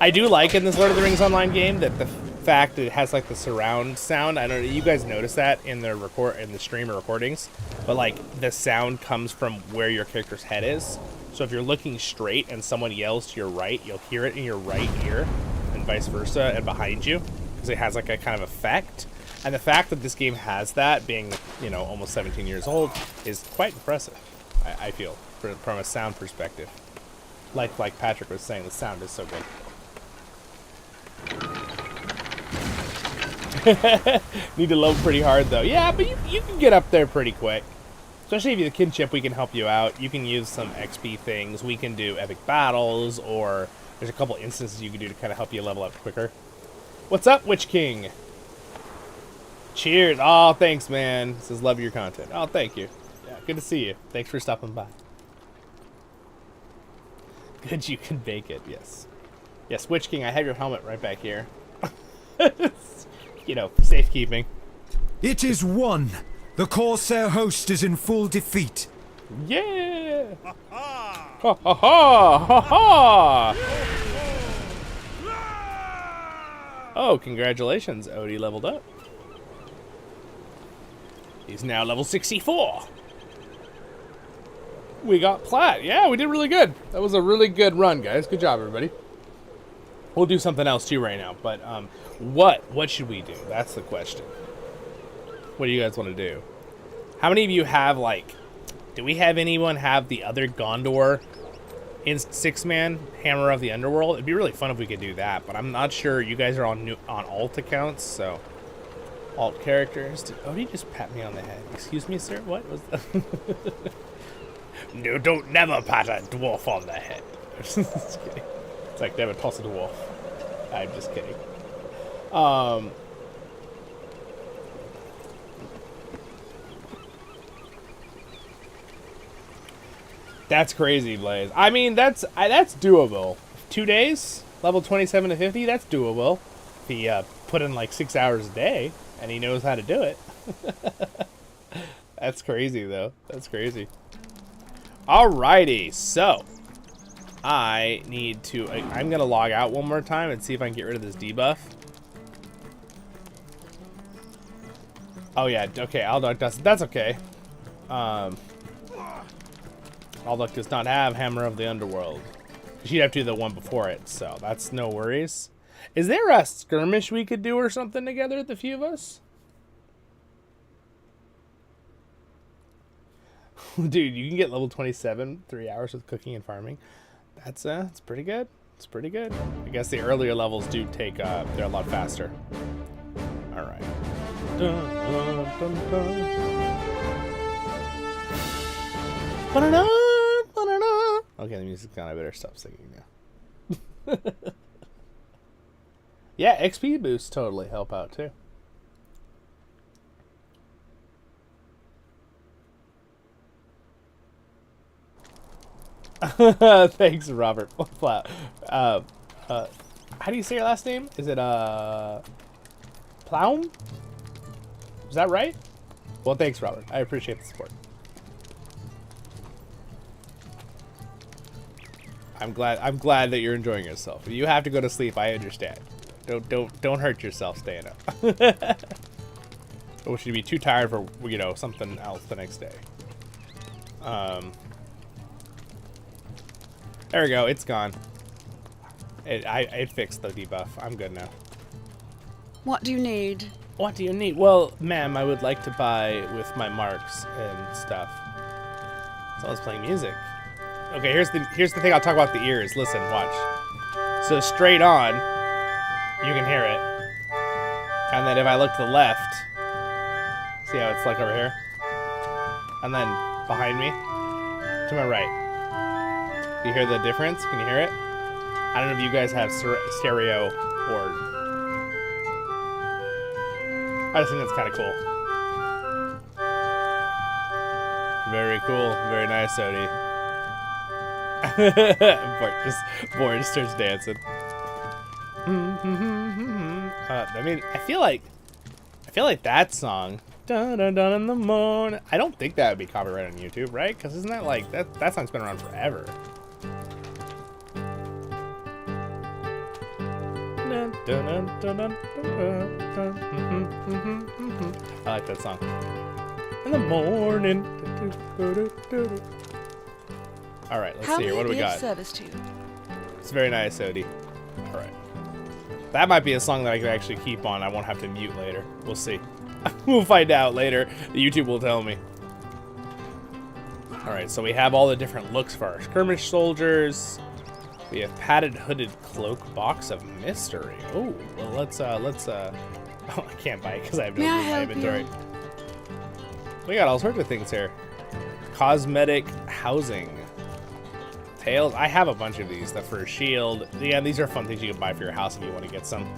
I do like in this Lord of the Rings Online game that the fact that it has like the surround sound. I don't know, you guys notice that in the stream or recordings, but like the sound comes from where your character's head is. So if you're looking straight and someone yells to your right, you'll hear it in your right ear, and vice versa, and behind you, because it has like a kind of effect. And the fact that this game has that, being, you know, almost 17 years old, is quite impressive, I feel, from a sound perspective. Like Patrick was saying, the sound is so good. Need to load pretty hard though. Yeah, but you can get up there pretty quick. Especially if you're the Kinship, we can help you out. You can use some XP things. We can do epic battles, or there's a couple instances you can do to kind of help you level up quicker. What's up, Witch King? Cheers. Oh, thanks, man. Says love your content. Oh, thank you. Yeah, good to see you. Thanks for stopping by. Good, you can bake it. Yes. Yes, Witch King, I have your helmet right back here. You know, for safekeeping. It is won. The Corsair host is in full defeat. Yeah! Ha ha ha! Ha ha! Oh, congratulations, Odie leveled up. He's now level 64. We got plat. Yeah, we did really good. That was a really good run, guys. Good job, everybody. We'll do something else too right now, but what should we do? That's the question. What do you guys want to do? How many of you have, like, do we have anyone have the other Gondor in 6-man Hammer of the Underworld? It'd be really fun if we could do that, but I'm not sure. You guys are on alt accounts, so alt characters. Did Odie just pat me on the head? Excuse me, sir. What was that? No, don't never pat a dwarf on the head. Just kidding. It's like never toss a dwarf. I'm just kidding. That's crazy, Blaze. I mean, that's doable. 2 days, level 27 to 50. That's doable. If he put in like 6 hours a day, and he knows how to do it. That's crazy, though. That's crazy. Alrighty, so I need to. I'm gonna log out one more time and see if I can get rid of this debuff. Oh yeah, okay. Aldok does. That's okay. Aldok does not have Hammer of the Underworld. She'd have to do the one before it, so that's no worries. Is there a skirmish we could do or something together, the few of us? Dude, you can get level 27, 3 hours with cooking and farming. That's pretty good. It's pretty good. I guess the earlier levels do take, they're a lot faster. All right. Dun, dun, dun, dun. Ba-da-da, ba-da-da. Okay, the music's gone. I better stop singing now. Yeah, XP boosts totally help out too. Thanks, Robert. Wow. How do you say your last name? Is it Ploum? Is that right? Well, thanks, Robert. I appreciate the support. I'm glad that you're enjoying yourself. If you have to go to sleep, I understand. Don't hurt yourself staying up. Or should you be too tired for, you know, something else the next day. There we go. It's gone. It fixed the debuff. I'm good now. What do you need? What do you need? Well, ma'am, I would like to buy with my marks and stuff. So I was playing music. Okay, here's the thing. I'll talk about the ears. Listen, watch. So straight on, you can hear it. And then if I look to the left, see how it's like over here? And then behind me, to my right. You hear the difference? Can you hear it? I don't know if you guys have stereo or... I just think that's kind of cool. Very cool. Very nice, Odie. Boy just starts dancing. I mean, I feel like that song... Dun, dun, dun in the morning. I don't think that would be copyrighted on YouTube, right? Because isn't that like... That song's been around forever. I like that song. In the morning. Alright, let's see here. What do we got? Service to you? It's very nice, Odie. Alright. That might be a song that I could actually keep on. I won't have to mute later. We'll see. We'll find out later. YouTube will tell me. Alright, so we have all the different looks for our skirmish soldiers. We have padded hooded cloak box of mystery. Oh, well let's oh, I can't buy it because I have no room in my inventory. We got all sorts of things here. Cosmetic housing. Tails. I have a bunch of these. The fur shield. Yeah, these are fun things you can buy for your house if you want to get some.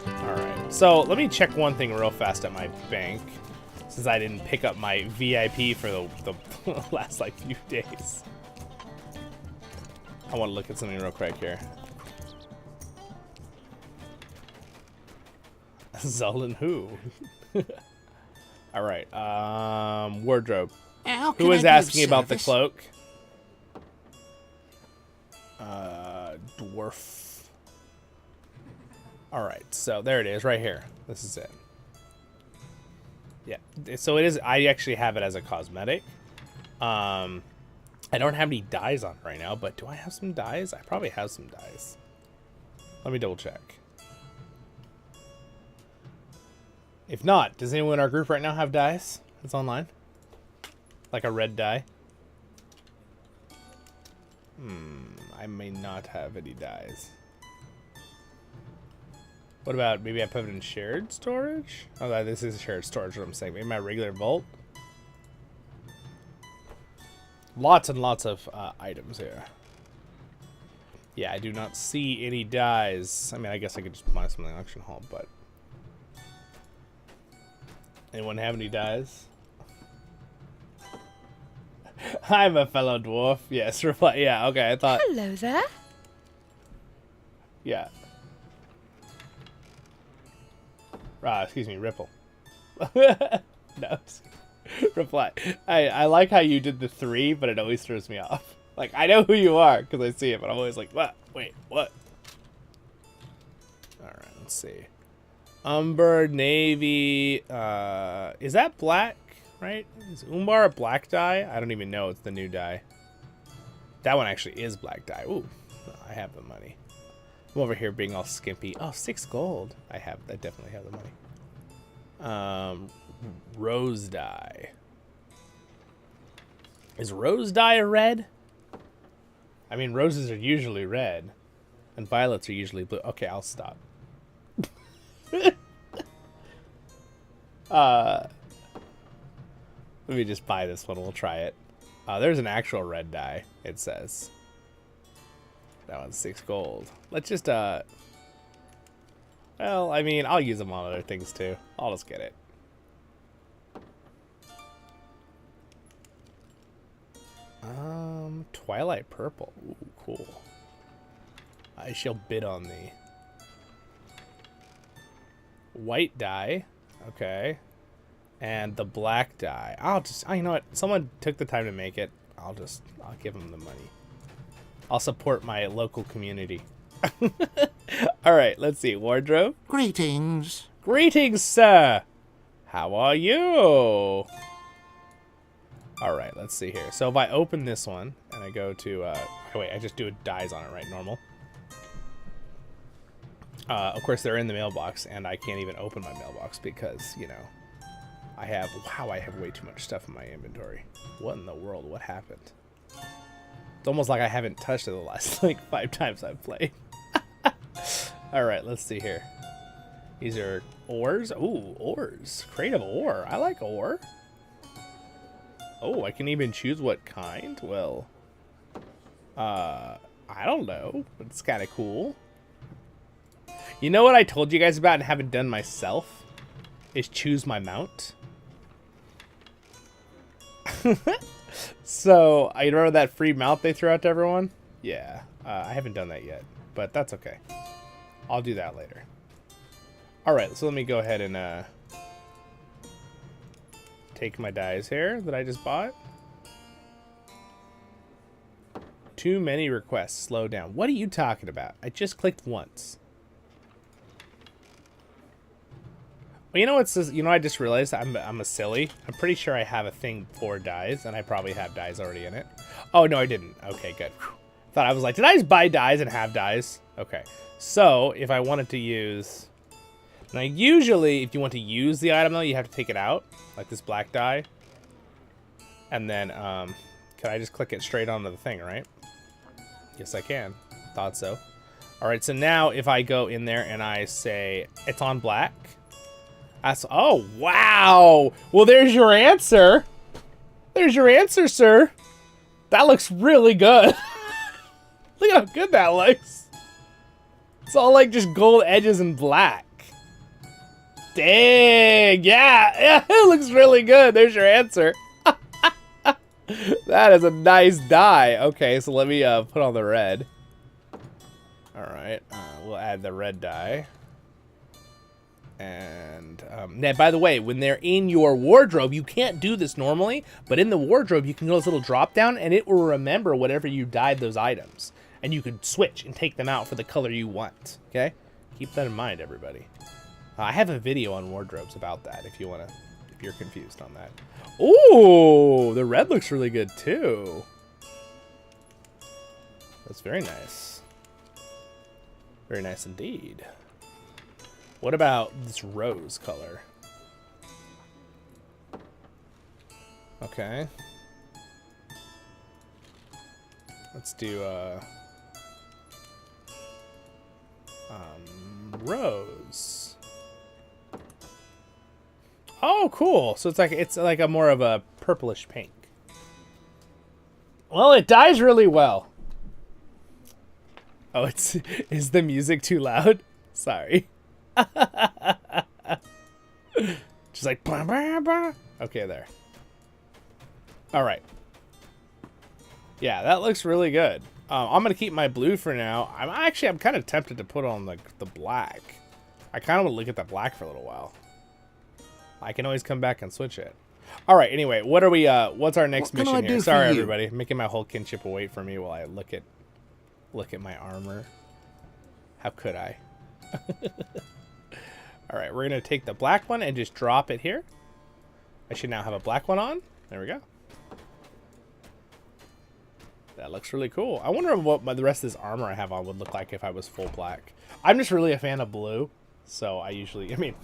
Alright, so let me check one thing real fast at my bank. Since I didn't pick up my VIP for the last like few days. I want to look at something real quick here. Zollin who? All right. Wardrobe. How Who can was I be of asking about the service? cloak? Dwarf. All right. So there it is, right here. This is it. Yeah. So it is. I actually have it as a cosmetic. I don't have any dyes on it right now, but do I have some dyes? I probably have some dyes. Let me double check. If not, does anyone in our group right now have dyes that's online? Like a red dye? I may not have any dyes. What about, maybe I put it in shared storage? Oh, this is shared storage, what I'm saying. Maybe my regular vault? Lots and lots of items here. Yeah, I do not see any dyes. I mean, I guess I could just buy some in the auction hall, but... Anyone have any dyes? I'm a fellow dwarf. Yes, reply. Yeah, okay, I thought... Hello there. Yeah. Excuse me, Ripple. No. Reply. I like how you did the 3, but it always throws me off. Like, I know who you are because I see it, but I'm always like, what? Wait, what? Alright, let's see. Umber, Navy, is that black, right? Is Umbar a black dye? I don't even know. It's the new dye. That one actually is black dye. Ooh, I have the money. I'm over here being all skimpy. Oh, 6 gold. I definitely have the money. Rose dye. Is rose dye a red? I mean, roses are usually red, and violets are usually blue. Okay, I'll stop. Let me just buy this one. We'll try it. There's an actual red dye, it says. That one's 6 gold. Let's just, well, I mean, I'll use them on other things too. I'll just get it. Twilight purple. Ooh, cool. I shall bid on thee. White dye. Okay. And the black dye. You know what? Someone took the time to make it. I'll give them the money. I'll support my local community. All right, let's see. Wardrobe. Greetings. Greetings, sir. How are you? All right, let's see here. So if I open this one and I go to, wait, I just do dyes on it, right? Normal. Of course, they're in the mailbox, and I can't even open my mailbox because, you know, I have way too much stuff in my inventory. What in the world? What happened? It's almost like I haven't touched it the last, like, 5 times I've played. All right, let's see here. These are ores. Ooh, ores. Creative ore. I like ore. Oh, I can even choose what kind? Well, I don't know. It's kind of cool. You know what I told you guys about and haven't done myself? Is choose my mount. So, you remember that free mount they threw out to everyone? Yeah, I haven't done that yet, but that's okay. I'll do that later. Alright, so let me go ahead and take my dyes here that I just bought. Too many requests. Slow down. What are you talking about? I just clicked once. Well, you know what's this? You know, I just realized I'm a silly. I'm pretty sure I have a thing for dyes, and I probably have dyes already in it. Oh, no, I didn't. Okay, good. Thought I was like, did I just buy dyes and have dyes? Okay. So, if I wanted to use... Now, usually, if you want to use the item, though, you have to take it out, like this black dye. And then, can I just click it straight onto the thing, right? Yes, I can. Thought so. All right, so now if I go in there and I say, it's on black... Oh, wow. Well, there's your answer. There's your answer, sir. That looks really good. Look at how good that looks. It's all like just gold edges and black. Dang. Yeah, it looks really good. There's your answer. That is a nice dye. Okay, so let me put on the red. All right, we'll add the red dye. And now, by the way, when they're in your wardrobe, you can't do this normally, but in the wardrobe, you can go to this little drop down, and it will remember whatever you dyed those items. And you could switch and take them out for the color you want, okay? Keep that in mind, everybody. I have a video on wardrobes about that if you're confused on that. Ooh, the red looks really good, too. That's very nice. Very nice indeed. What about this rose color? Okay. Let's do rose. Oh, cool. So it's like a more of a purplish pink. Well, it dyes really well. Oh, is the music too loud? Sorry. Just like bah, bah, bah. Okay, there. All right. Yeah, that looks really good. I'm gonna keep my blue for now. I'm kind of tempted to put on the black. I kind of want to look at the black for a little while. I can always come back and switch it. All right. Anyway, what are we? What's our next mission here? Sorry, everybody, making my whole kinship wait for me while I look at my armor. How could I? All right, we're gonna take the black one and just drop it here. I should now have a black one on. There we go. That looks really cool. I wonder what the rest of this armor I have on would look like if I was full black. I'm just really a fan of blue, so I mean,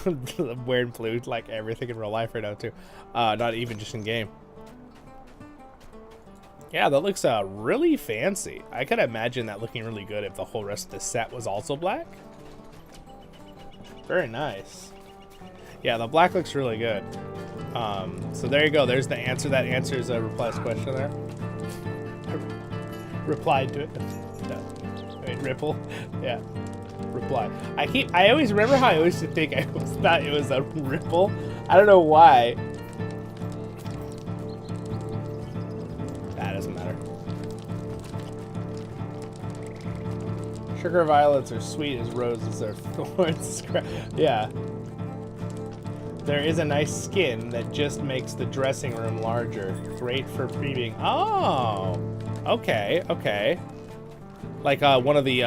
I'm wearing blue like everything in real life right now too. Not even just in game. Yeah, that looks really fancy. I could imagine that looking really good if the whole rest of the set was also black. Very nice. Yeah, the black looks really good. So there you go. There's the answer. That answers Reply's question there. Replied to it. No. Wait, Ripple. Yeah. Reply. I always remember how I always used to think I thought it was a ripple. I don't know why. That doesn't matter. Sugar violets are sweet as roses are thorns. Yeah. There is a nice skin that just makes the dressing room larger. Great for previewing. Oh, okay, okay. Like one of the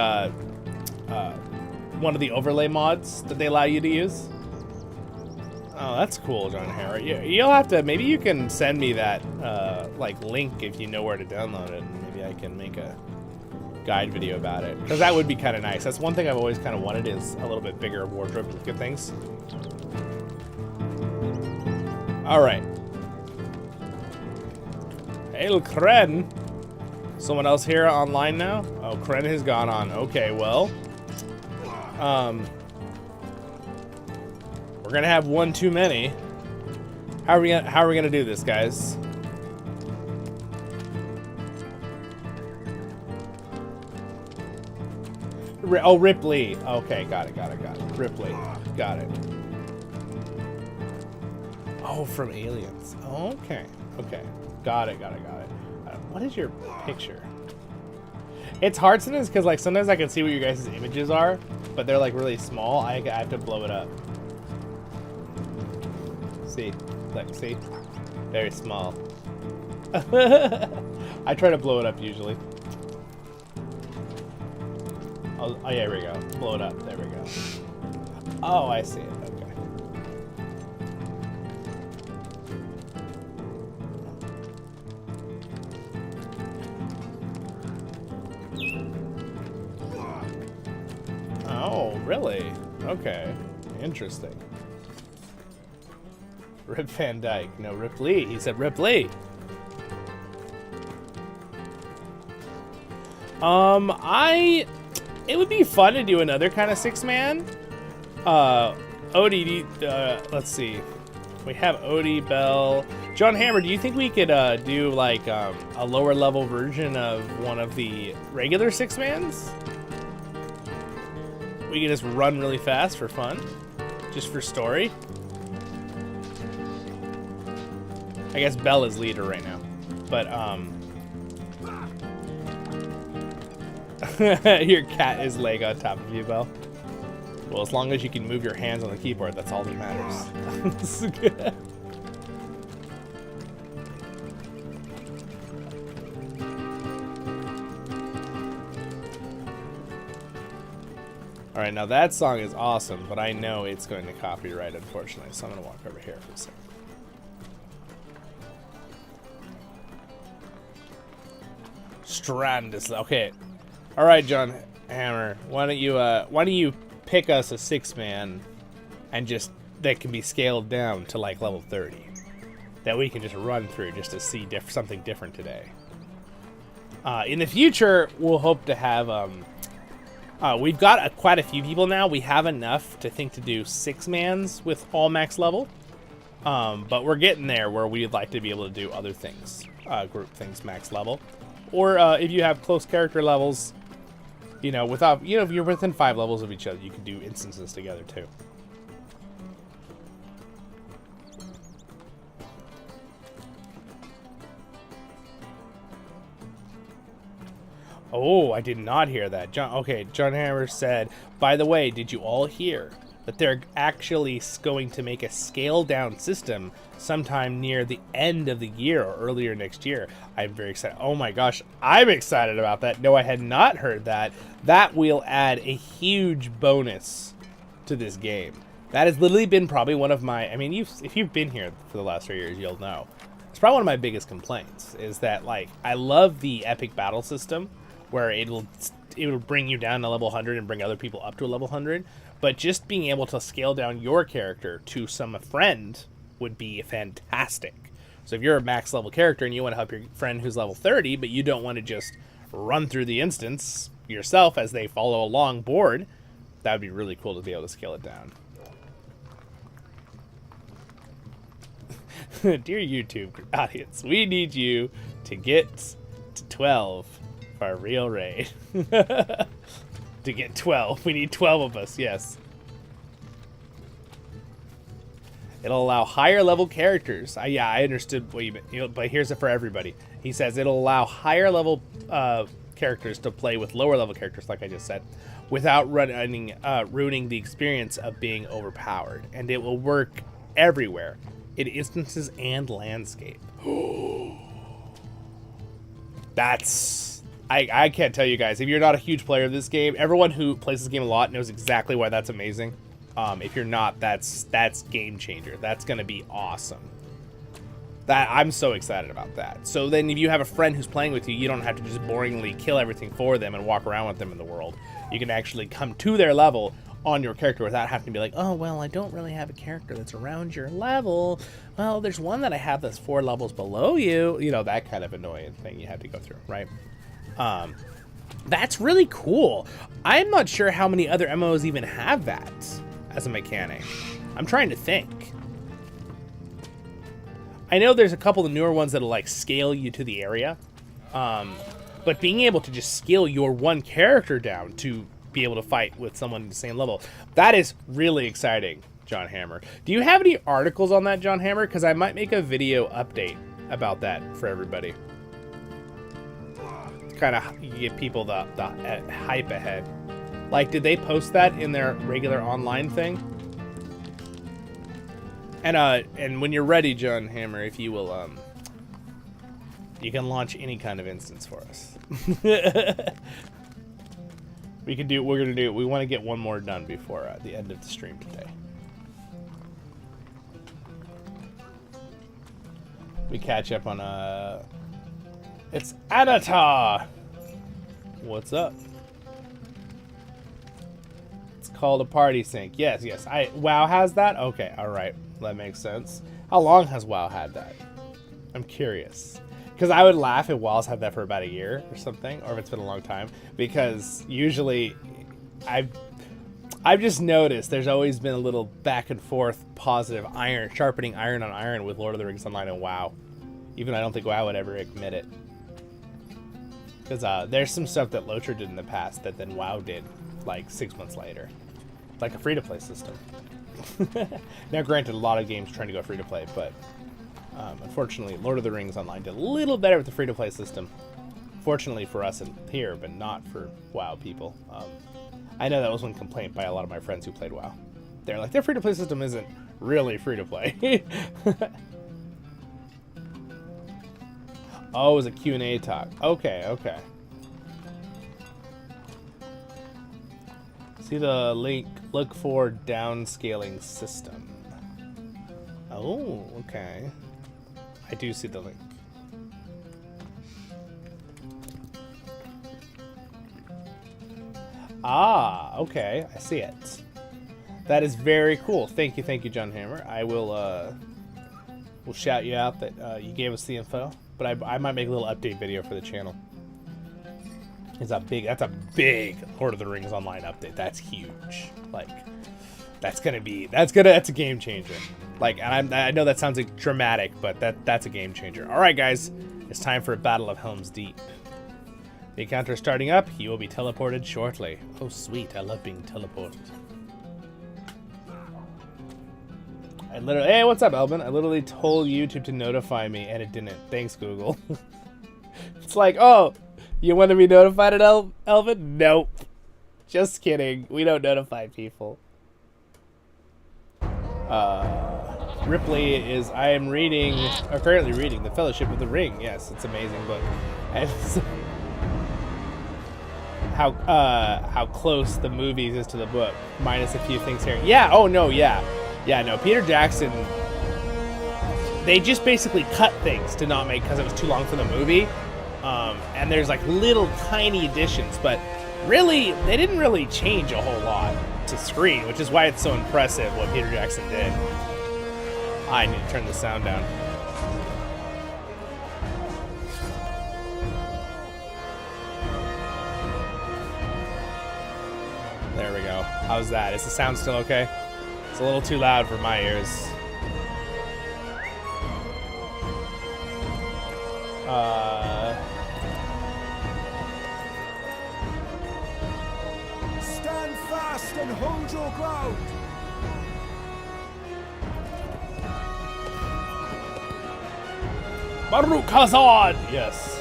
overlay mods that they allow you to use. Oh, that's cool, John Harry. You'll have to. Maybe you can send me that like link if you know where to download it, and maybe I can make a guide video about it. Because that would be kind of nice. That's one thing I've always kind of wanted is a little bit bigger wardrobe to look at things. All right. Hail Kren. Someone else here online now? Oh, Kren has gone on. Okay, well. We're gonna have one too many. How are we gonna do this, guys? Oh, Ripley. Okay, got it. Ripley. Got it. Oh, from Aliens. Okay. Got it. What is your picture? It's hard sometimes because like sometimes I can see what your guys' images are, but they're like really small. I have to blow it up. See, like, see, very small. I try to blow it up usually. Oh yeah, here we go. Blow it up. There we go. Oh, I see it. Okay. Oh, really? Okay. Interesting. Rip Van Dyke. No, Ripley. He said Ripley. It would be fun to do another kind of 6-man. Odie, let's see. We have Odie, Bell. John Hammer, do you think we could do like a lower level version of one of the regular 6-mans? We can just run really fast for fun. Just for story. I guess Bell is leader right now. But, your cat is laying on top of you, Belle. Well, as long as you can move your hands on the keyboard, that's all that matters. Alright, now that song is awesome, but I know it's going to copyright, unfortunately, so I'm going to walk over here for a second. Strand is okay. Alright, John Hammer, why don't you pick us a 6-man and just that can be scaled down to like level 30 that we can just run through just to see something different today. In the future, we'll hope to have we've got quite a few people now. We have enough to think to do 6-mans with all max level, but we're getting there where we'd like to be able to do other things, group things max level, or if you have close character levels, you know, without, you know, if you're within 5 levels of each other, you can do instances together too. Oh, I did not hear that. John Hammer said, by the way, did you all hear that they're actually going to make a scale down system sometime near the end of the year or earlier next year? I'm very excited. Oh my gosh, I'm excited about that. No, I had not heard that. That will add a huge bonus to this game. That has literally been probably one of my, I mean, if you've been here for the last 3 years, you'll know. It's probably one of my biggest complaints is that, like, I love the epic battle system, where it will bring you down to level 100 and bring other people up to a level 100. But just being able to scale down your character to some friend would be fantastic. So if you're a max level character and you want to help your friend who's level 30, but you don't want to just run through the instance yourself as they follow along board, that would be really cool to be able to scale it down. Dear YouTube audience, we need you to get to 12 for a real raid. To get 12. We need 12 of us, yes. It'll allow higher level characters. Yeah, I understood what you meant, but here's it for everybody. He says it'll allow higher level characters to play with lower level characters, like I just said, without ruining the experience of being overpowered. And it will work everywhere, in instances and landscape. That's... I can't tell you guys. If you're not a huge player of this game, everyone who plays this game a lot knows exactly why that's amazing. If you're not, that's game changer. That's going to be awesome. I'm so excited about that. So then if you have a friend who's playing with you, you don't have to just boringly kill everything for them and walk around with them in the world. You can actually come to their level on your character without having to be like, oh, well, I don't really have a character that's around your level. Well, there's one that I have that's 4 levels below you. You know, that kind of annoying thing you have to go through, right? That's really cool. I'm not sure how many other MMOs even have that as a mechanic. I'm trying to think. I know there's a couple of newer ones that'll like scale you to the area, but being able to just scale your one character down to be able to fight with someone at the same level, that is really exciting, John Hammer. Do you have any articles on that, John Hammer? Because I might make a video update about that for everybody. Kind of give people the hype ahead. Like, did they post that in their regular online thing? And when you're ready, John Hammer, if you will, you can launch any kind of instance for us. We can do. We're gonna do. We want to get one more done before the end of the stream today. We catch up on It's Anatar! What's up? It's called a party sync. Yes, yes. WoW has that? Okay, alright. That makes sense. How long has WoW had that? I'm curious. Because I would laugh if WoW's had that for about a year or something, or if it's been a long time. Because usually, I've just noticed there's always been a little back and forth positive sharpening iron on iron with Lord of the Rings Online and WoW. Even I don't think WoW would ever admit it. Because there's some stuff that LOTRO did in the past that then WoW did like 6 months later. Like a free-to-play system. Now granted, a lot of games trying to go free-to-play, but unfortunately Lord of the Rings Online did a little better with the free-to-play system. Fortunately for us in here, but not for WoW people. I know that was one complaint by a lot of my friends who played WoW. They're like, their free-to-play system isn't really free-to-play. Oh, it was a Q&A talk. Okay, okay. See the link, look for downscaling system. Oh, okay. I do see the link. Ah, okay, I see it. That is very cool. Thank you, John Hammer. I will, we'll shout you out that you gave us the info. But I might make a little update video for the channel. That's a big Lord of the Rings Online update. That's huge. Like, that's a game changer. Like, and I know that sounds like dramatic, but that's a game changer. All right, guys, it's time for a Battle of Helm's Deep. The encounter is starting up. You will be teleported shortly. Oh, sweet! I love being teleported. Hey, what's up, Elvin? I literally told YouTube to notify me, and it didn't. Thanks, Google. It's like, oh, you want to be notified at Elvin? Nope. Just kidding. We don't notify people. Ripley is, I am reading, or currently reading, The Fellowship of the Ring. Yes, it's an amazing book. And how close the movies is to the book, minus a few things here. Yeah, oh no, yeah. Yeah, no, Peter Jackson, they just basically cut things to not make, because it was too long for the movie. And there's like little tiny additions, but really, they didn't really change a whole lot to screen, which is why it's so impressive what Peter Jackson did. I need to turn the sound down. There we go. How's that? Is the sound still okay? It's a little too loud for my ears. Stand fast and hold your ground. Baruch Hazard! Yes.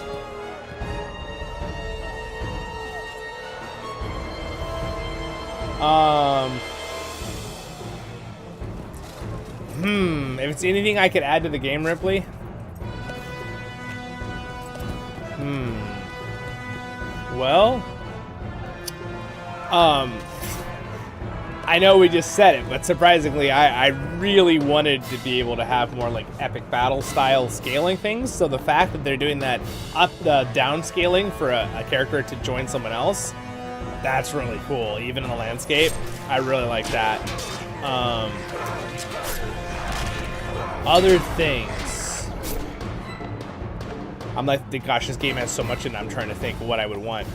If it's anything I could add to the game, Ripley. Well, I know we just said it, but surprisingly, I really wanted to be able to have more like epic battle style scaling things. So the fact that they're doing that down scaling for a character to join someone else, that's really cool. Even in the landscape, I really like that. Other things, I'm like, gosh, this game has so much in it. I'm trying to think of what I would want.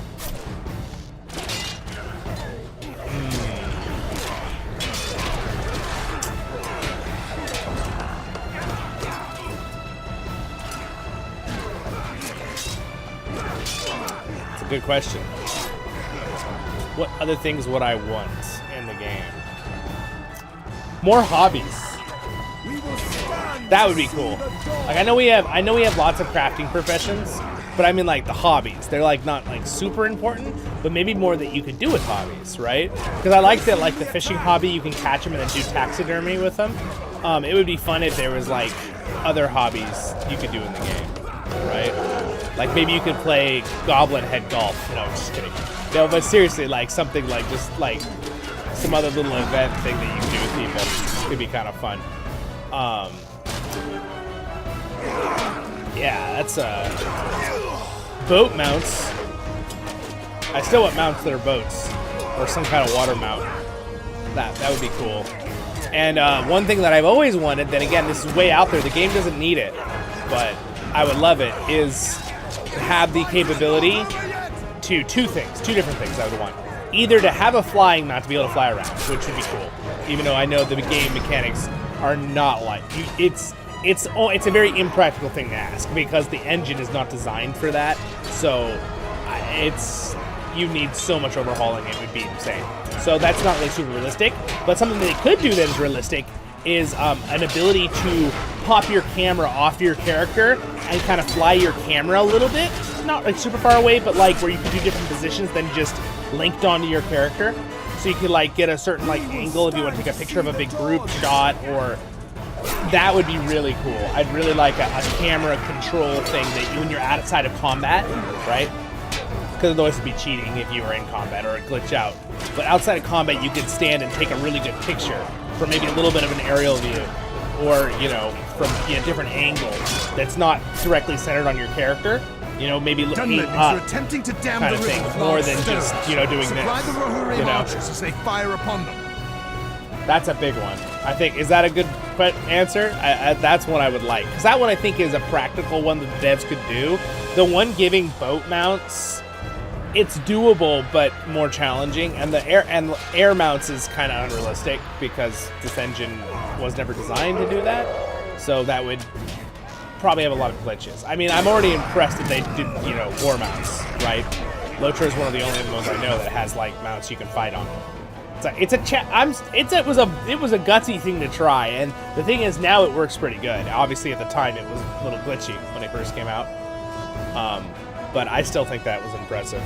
It's a good question. What other things would I want in the game? More hobbies. That would be cool. Like I know we have lots of crafting professions, but I mean like the hobbies. They're like not like super important, but maybe more that you could do with hobbies, right? Because I like that, like the fishing hobby, you can catch them and then do taxidermy with them. It would be fun if there was like other hobbies you could do in the game, right? Like maybe you could play Goblin Head Golf. No, I'm just kidding. No, but seriously, like something like just like some other little event thing that you can do with people could be kind of fun. Yeah, that's boat mounts. I still want mounts that are boats or some kind of water mount. That would be cool. And one thing that I've always wanted, then again, this is way out there. The game doesn't need it, but I would love it, is to have the capability to two different things I would want. Either to have a flying mount to be able to fly around, which would be cool. Even though I know the game mechanics are not like it's a very impractical thing to ask because the engine is not designed for that. So you need so much overhauling, it would be insane. So that's not really super realistic. But something they could do that is realistic is an ability to pop your camera off your character and kind of fly your camera a little bit. Not like super far away, but like where you can do different positions than just linked onto your character. So you could like get a certain like angle if you want to take a picture of a big group shot, or that would be really cool. I'd really like a camera control thing that you, when you're outside of combat, right? Because otherwise it'd be cheating if you were in combat or a glitch out. But outside of combat, you could stand and take a really good picture from maybe a little bit of an aerial view, or you know, from a different angle that's not directly centered on your character. You know, maybe looking up, attempting to dam kind the of thing, river more with than large just stones. doing this. Supply the Rohirrim You know, archers as they fire upon them. that's a big one. I think, is that a good answer? That's one I would like, because that one I think is a practical one that the devs could do. The one giving boat mounts, it's doable but more challenging, and the air mounts is kind of unrealistic because this engine was never designed to do that. So that would probably have a lot of glitches. I mean, I'm already impressed that they did, you know, war mounts, right? LOTRO is one of the only ones I know that has like mounts you can fight on. It was a gutsy thing to try, and the thing is now it works pretty good. Obviously at the time it was a little glitchy when it first came out, but I still think that was impressive.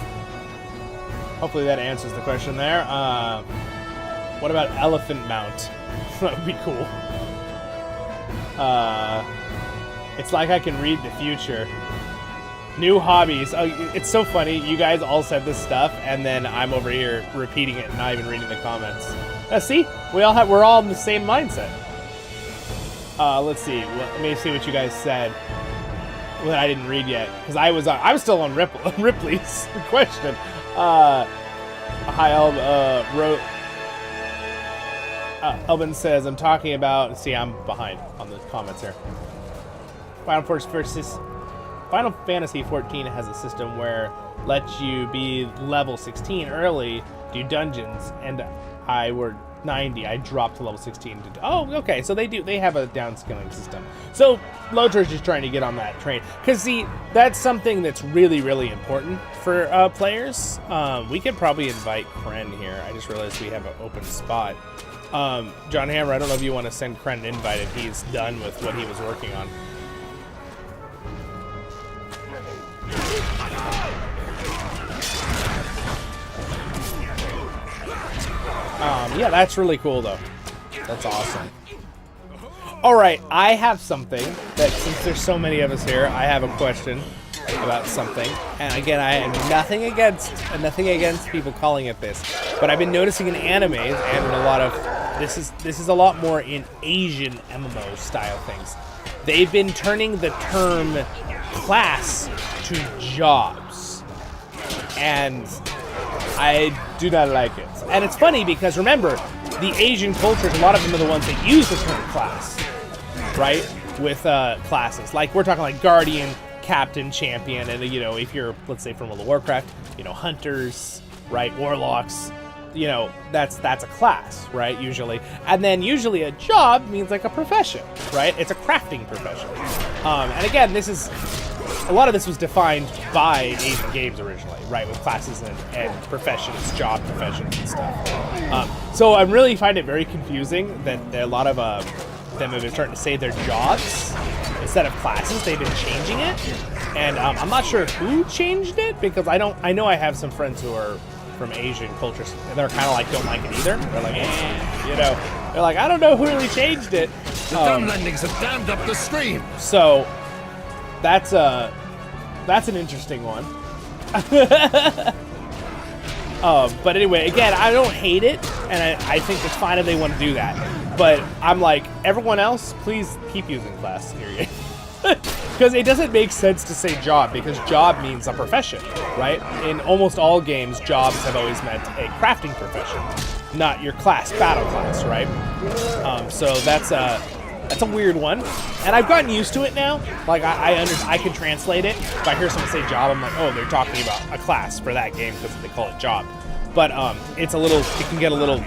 Hopefully that answers the question there. What about elephant mount? That would be cool. It's like I can read the future. New hobbies. Oh, it's so funny. You guys all said this stuff, and then I'm over here repeating it and not even reading the comments. See, we're all in the same mindset. Let's see. Let me see what you guys said. What I didn't read yet, because I was still on Ripley's question. Hi, wrote. Elvin says, I'm talking about. See, I'm behind on the comments here. Final Fantasy 14 has a system where lets you be level 16 early, do dungeons, and I were 90. I dropped to level 16. Oh, okay. So they have a downscaling system. So LOTRO is just trying to get on that train. Because, see, that's something that's really, really important for players. We could probably invite Kren here. I just realized we have an open spot. John Hammer, I don't know if you want to send Kren an invite if he's done with what he was working on. Yeah, that's really cool, though. That's awesome. All right, I have something that, since there's so many of us here, I have a question about something. And again, I have nothing against people calling it this, but I've been noticing in animes and in a lot of this is a lot more in Asian MMO style things. They've been turning the term class to jobs, and I do not like it. And it's funny because, remember, the Asian cultures, a lot of them are the ones that use the term class, right? With classes. Like, we're talking like Guardian, Captain, Champion, and, you know, if you're, let's say, from World of Warcraft, you know, Hunters, right? Warlocks, you know, that's a class, right? Usually. And then usually a job means like a profession, right? It's a crafting profession. And again, a lot of this was defined by Asian games originally, right, with classes and professions, job professions and stuff. So I really find it very confusing that a lot of them have been starting to say they're jobs instead of classes. They've been changing it, and I'm not sure who changed it, because I know I have some friends who are from Asian cultures, and they're kind of like don't like it either. They're like, you know, they're like, I don't know who really changed it. The Dunlendings have dammed up the stream. So that's an interesting one. But anyway, again, I don't hate it, and I think it's fine if they want to do that. But I'm like, everyone else, please keep using class in your game. Because it doesn't make sense to say job, because job means a profession, right? In almost all games, jobs have always meant a crafting profession, not your class, battle class, right? So that's a weird one, and I've gotten used to it now. Like, I can translate it. If I hear someone say job, I'm like, oh, they're talking about a class for that game because they call it job. But it can get a little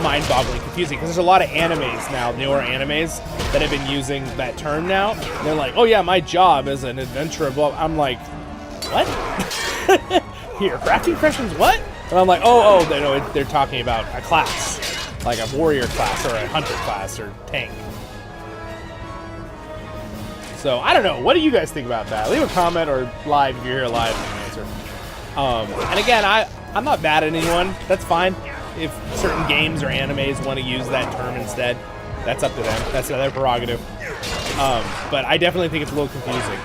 mind-boggling confusing, because there's a lot of animes now, newer animes, that have been using that term now. They're like, oh yeah, my job is an adventurer. Blah. I'm like, what? Here, crafting professions, what? And I'm like, oh, they're talking about a class, like a warrior class or a hunter class or tank. So, I don't know. What do you guys think about that? Leave a comment or live if you're here live and answer. And again, I'm not mad at anyone. That's fine. If certain games or animes want to use that term instead, that's up to them. That's their prerogative. But I definitely think it's a little confusing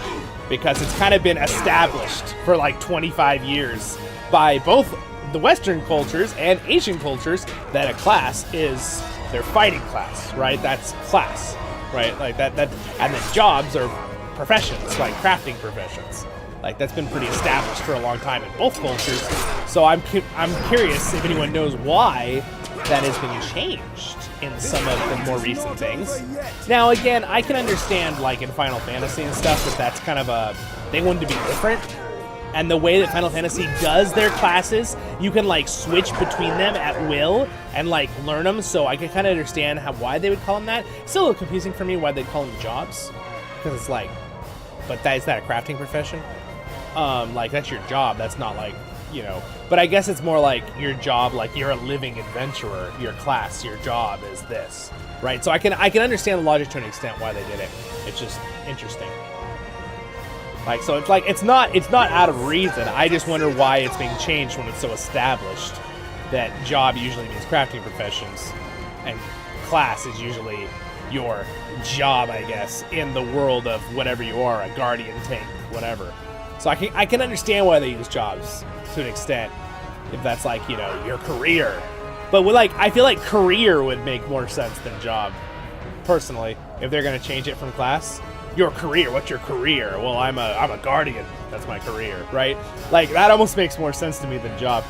because it's kind of been established for like 25 years by both the Western cultures and Asian cultures that a class is their fighting class, right? That's class, right? Like that, and then jobs are professions, like crafting professions. Like that's been pretty established for a long time in both cultures. So I'm curious if anyone knows why that has been changed in some of the more recent things. Now again, I can understand like in Final Fantasy and stuff that that's kind of they wanted to be different. And the way that Final Fantasy does their classes, you can like switch between them at will and like learn them. So I can kind of understand why they would call them that. It's still a little confusing for me why they call them jobs, because it's like, but is that a crafting profession? Like that's your job. That's not like, you know. But I guess it's more like your job. Like you're a living adventurer. Your class, your job is this, right? So I can understand the logic to an extent why they did it. It's just interesting. Like, so it's like, it's not out of reason. I just wonder why it's being changed when it's so established that job usually means crafting professions and class is usually your job, I guess, in the world of whatever you are, a guardian, tank, whatever. So I can understand why they use jobs to an extent, if that's like, you know, your career. But with like, I feel like career would make more sense than job, personally, if they're gonna change it from class. Your career, what's your career? Well, I'm a guardian. That's my career, right? Like that almost makes more sense to me than job.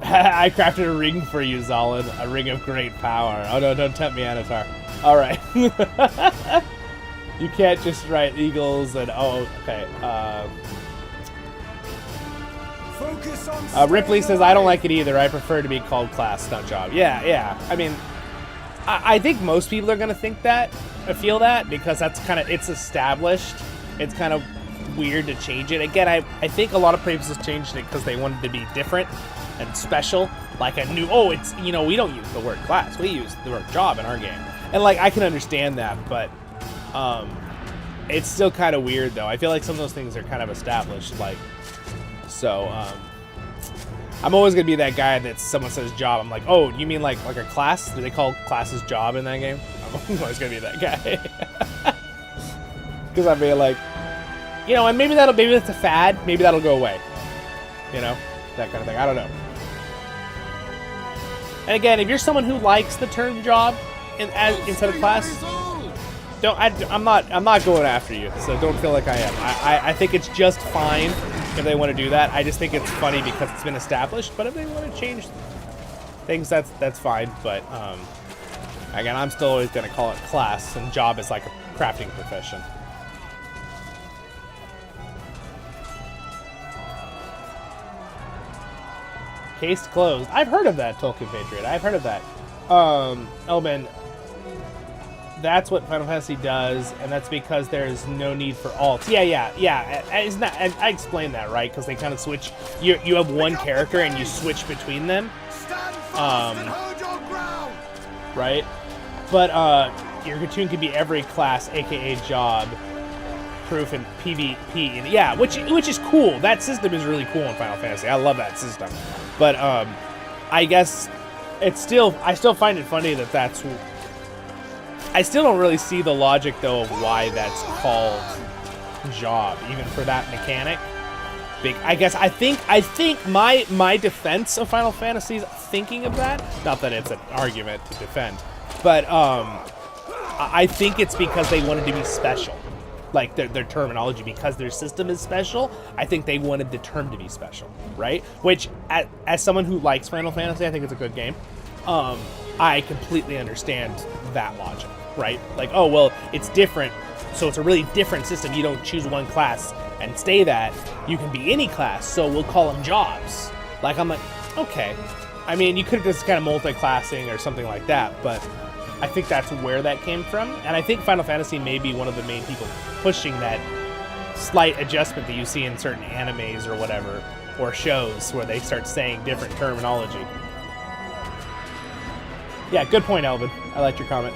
I crafted a ring for you, Zollin. A ring of great power. Oh no, don't tempt me, Anatar. All right. You can't just write eagles and oh, okay. Focus on Ripley says I don't like it either. I prefer to be called class, not job. Yeah. I mean, I think most people are gonna think that, feel that, because that's kind of, it's established. It's kind of weird to change it. Again, I think a lot of places changed it because they wanted to be different and special. Like a new, oh, it's, you know, we don't use the word class. We use the word job in our game. And like, I can understand that, but it's still kind of weird though. I feel like some of those things are kind of established, like, so, I'm always gonna be that guy that someone says job, I'm like, oh, you mean like a class? Do they call classes job in that game? I'm always gonna be that guy. Because I mean, like, you know, and maybe that's a fad. Maybe that'll go away. You know, that kind of thing. I don't know. And again, if you're someone who likes the term job instead of class, I'm not going after you. So don't feel like I am. I think it's just fine if they want to do that. I just think it's funny because it's been established. But if they want to change things, that's fine. But again, I'm still always going to call it class, and job is like a crafting profession. Case closed. I've heard of that, Tolkien Patriot. I've heard of that. Elman, that's what Final Fantasy does, and that's because there's no need for alts. Yeah. Isn't that, and I explained that, right? Because they kind of switch. You have one character and you switch between them. Right? But your cartoon can be every class, aka job, proof, and PvP. And yeah, which is cool. That system is really cool in Final Fantasy. I love that system. But I guess I still find it funny that that's. I still don't really see the logic though of why that's called job, even for that mechanic. I guess I think my defense of Final Fantasy's thinking of that, not that it's an argument to defend, but I think it's because they wanted to be special. Like their terminology, because their system is special, I think they wanted the term to be special, right? Which, as someone who likes Final Fantasy, I think it's a good game. I completely understand that logic, right? Like, oh, well, it's different, so it's a really different system. You don't choose one class and stay that. You can be any class, so we'll call them jobs. Like, I'm like, okay. I mean, you could have just kind of multi-classing or something like that, but I think that's where that came from. And I think Final Fantasy may be one of the main people pushing that slight adjustment that you see in certain animes or whatever, or shows where they start saying different terminology. Yeah, good point, Elvin. I liked your comment.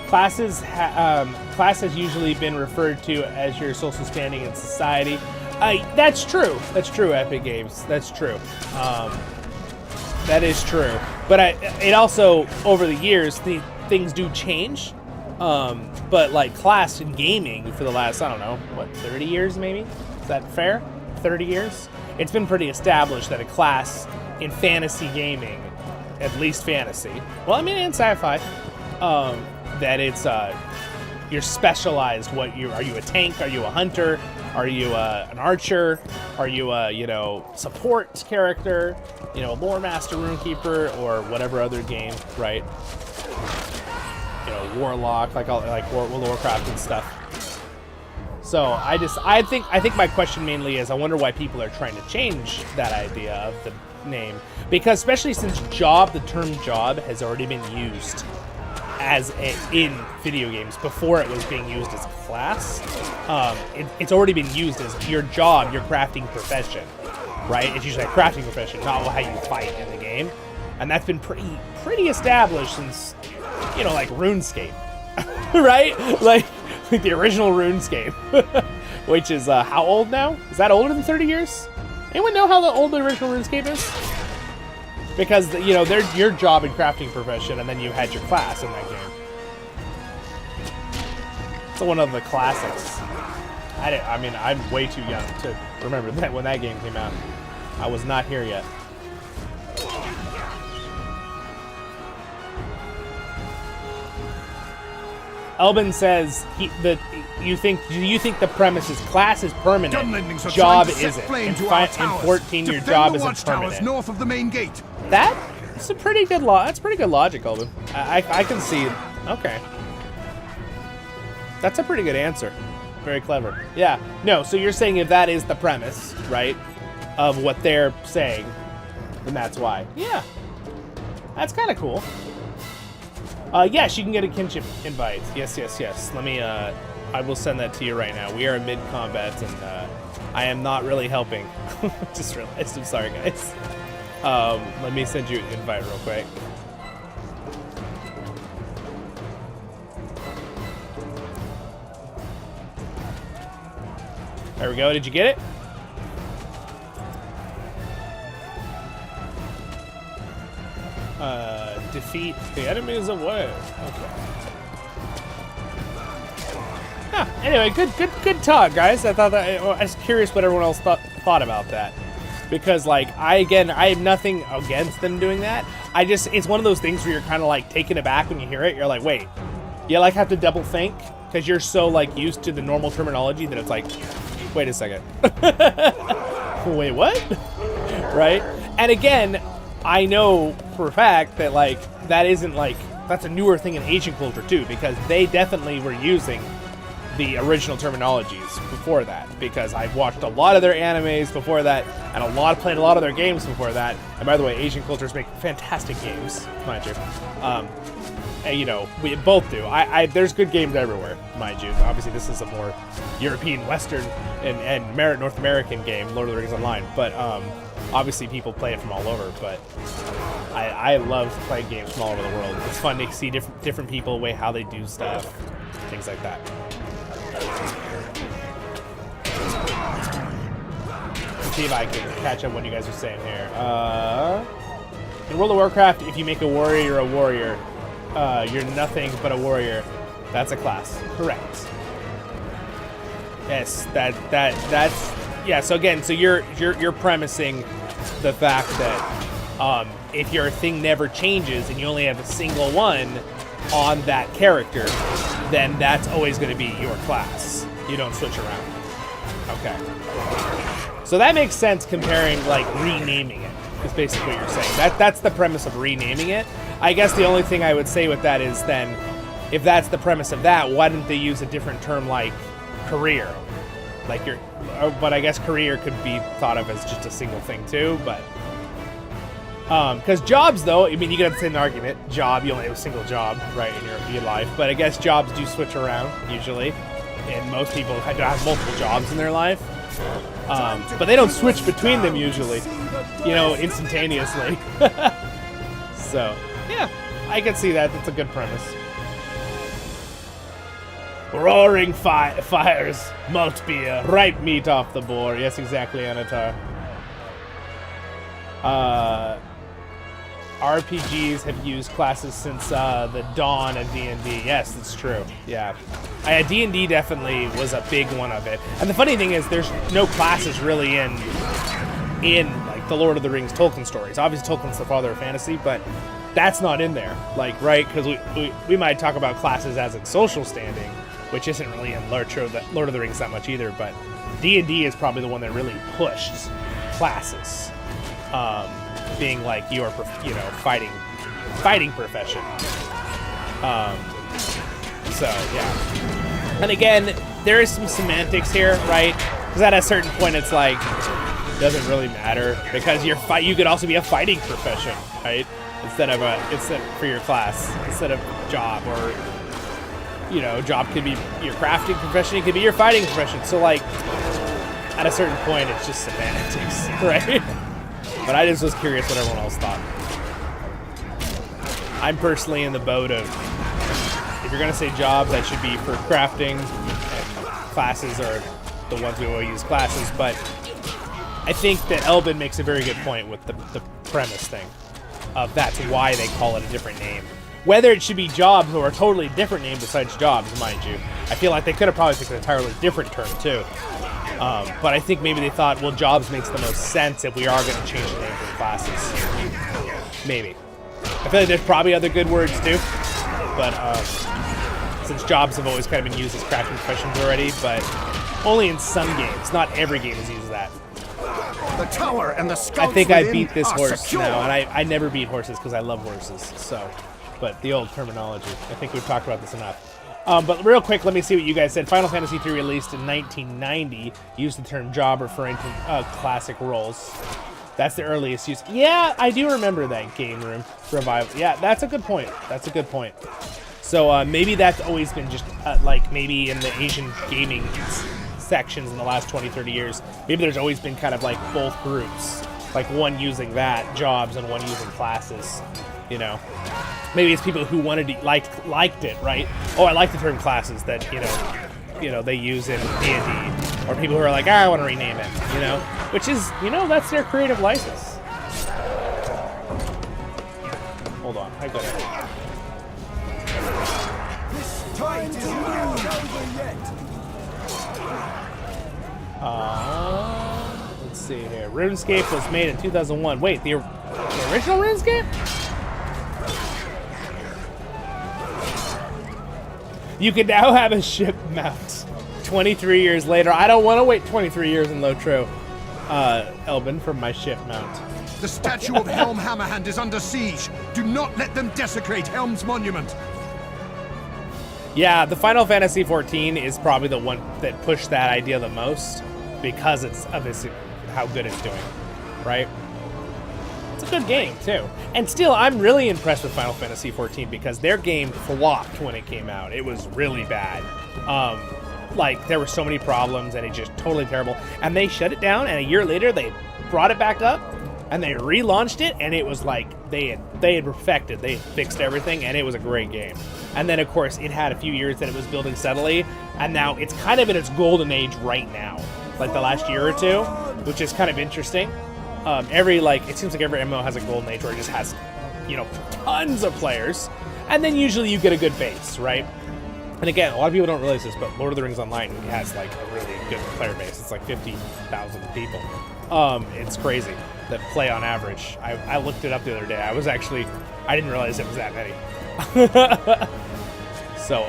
Class has usually been referred to as your social standing in society. That's true. That's true, Epic Games. That's true. That is true. But it also, over the years, things do change. But like class in gaming for the last, I don't know, what, 30 years maybe? Is that fair? 30 years? It's been pretty established that a class in fantasy gaming, at least fantasy, well, I mean, in sci-fi, that it's, you're specialized. Are you a tank? Are you a hunter? Are you an archer? Are you a, support character? Lore master, runekeeper, or whatever other game, right? Warlock, like World of Warcraft and stuff. So I think my question mainly is I wonder why people are trying to change that idea of the name, because especially since the term job has already been used in video games before it was being used as a class. It's already been used as your job, your crafting profession, right? It's usually a crafting profession, not how you fight in the game, and that's been pretty established since like RuneScape, right? Like the original RuneScape, which is how old now? Is that older than 30 years? Anyone know how old the original RuneScape is? Because they're your job and crafting profession, and then you had your class in that game. It's one of the classics. I mean, I'm way too young to remember that when that game came out. I was not here yet. Elbin says do you think the premise is class is permanent, job isn't. In 14 your job isn't permanent. North of the main gate. That's a pretty good that's pretty good logic, Elbin. I can see. Okay. That's a pretty good answer. Very clever. Yeah. No, so you're saying if that is the premise, right, of what they're saying, then that's why. Yeah. That's kind of cool. Yes, you can get a kinship invite. Yes. Let me, I will send that to you right now. We are in mid-combat, and I am not really helping. Just realized. I'm sorry, guys. Let me send you an invite real quick. There we go. Did you get it? Defeat the enemies away. Okay. Yeah, anyway, good talk, guys. I thought that I was curious what everyone else thought about that, because I have nothing against them doing that. It's one of those things where you're kind of like taken aback when you hear it. You're like, wait, you have to double think because you're so used to the normal terminology that it's like, wait a second, wait, what? Right? And again, I know for a fact that that isn't that's a newer thing in Asian culture too, because they definitely were using the original terminologies before that, because I've watched a lot of their animes before that, and played a lot of their games before that. And by the way, Asian cultures make fantastic games, mind you. And we both do. There's good games everywhere, mind you. Obviously, this is a more European, Western, and North American game, Lord of the Rings Online. But obviously, people play it from all over. But I love playing games from all over the world. It's fun to see different people, how they do stuff, things like that. Let's see if I can catch up what you guys are saying here. In World of Warcraft, if you make a warrior, you're a warrior. You're nothing but a warrior. That's a class. Correct. Yes, that's yeah. So again, you're premising the fact that if your thing never changes and you only have a single one on that character, then that's always going to be your class. You don't switch around. Okay. So that makes sense comparing renaming it. Is basically what you're saying. That's the premise of renaming it. I guess the only thing I would say with that is then, if that's the premise of that, why didn't they use a different term like career? But I guess career could be thought of as just a single thing too. But because jobs, though, I mean, you could have the same argument. Job, you only have a single job, right, in your life. But I guess jobs do switch around usually, and most people have multiple jobs in their life. But they don't switch between them usually, instantaneously. So, yeah, I can see that. That's a good premise. Roaring fires, malt beer, ripe meat off the board. Yes, exactly, Anatar. RPGs have used classes since the dawn of D&D. Yes, that's true. Yeah. D&D definitely was a big one of it. And the funny thing is there's no classes really in like the Lord of the Rings Tolkien stories. Obviously Tolkien's the father of fantasy, but that's not in there. Like, right? Because we might talk about classes as in social standing, which isn't really in LOTRO, Lord of the Rings that much either, but D&D is probably the one that really pushed classes. Being like your, fighting profession. So yeah. And again, there is some semantics here, right? Because at a certain point, it's like doesn't really matter because you could also be a fighting profession, right? Instead for your class, instead of job, or job could be your crafting profession, it could be your fighting profession. So like, at a certain point, it's just semantics, right? But I just was curious what everyone else thought. I'm personally in the boat of, if you're going to say jobs, that should be for crafting, and classes are the ones we will use classes, but I think that Elbin makes a very good point with the premise thing, of that's why they call it a different name. Whether it should be jobs or a totally different name besides jobs, mind you. I feel like they could have probably picked an entirely different term, too. But I think maybe they thought, well, jobs makes the most sense if we are going to change the name for the classes. Maybe. I feel like there's probably other good words too, but since jobs have always kind of been used as crafting professions already, but only in some games. Not every game has used that. The tower and the scouts I think I within beat this are horse secure. now, and I never beat horses because I love horses. So, but the old terminology. I think we've talked about this enough. But real quick, let me see what you guys said. Final Fantasy III released in 1990 used the term job referring to classic roles. That's the earliest use. Yeah, I do remember that Game Room revival. Yeah, that's a good point. That's a good point. So maybe that's always been just like maybe in the Asian gaming sections in the last 20, 30 years. Maybe there's always been kind of like both groups. Like one using that, jobs, and one using classes, Maybe it's people who wanted to, liked it, right? Oh, I like the term classes that, they use in D&D. Or people who are like, I want to rename it, Which is, that's their creative license. Hold on, I got it. This fight is not over yet. Let's see here. RuneScape was made in 2001. Wait, the original RuneScape? You can now have a ship mount 23 years later. I don't want to wait 23 years in LOTRO, Elbin, for my ship mount. The statue of Helm Hammerhand is under siege. Do not let them desecrate Helm's monument. Yeah, the Final Fantasy XIV is probably the one that pushed that idea the most because it's obviously how good it's doing, right? It's a good game, too. And still, I'm really impressed with Final Fantasy XIV because their game flopped when it came out. It was really bad. There were so many problems, and it just totally terrible. And they shut it down, and a year later, they brought it back up, and they relaunched it, and it was like they had perfected. They fixed everything, and it was a great game. And then, of course, it had a few years that it was building steadily, and now it's kind of in its golden age right now, like the last year or two, which is kind of interesting. It seems like every MMO has a golden age where it just has, tons of players, and then usually you get a good base, right? And again, a lot of people don't realize this, but Lord of the Rings Online has like a really good player base. It's like 50,000 people. It's crazy that play on average. I looked it up the other day. I didn't realize it was that many. So,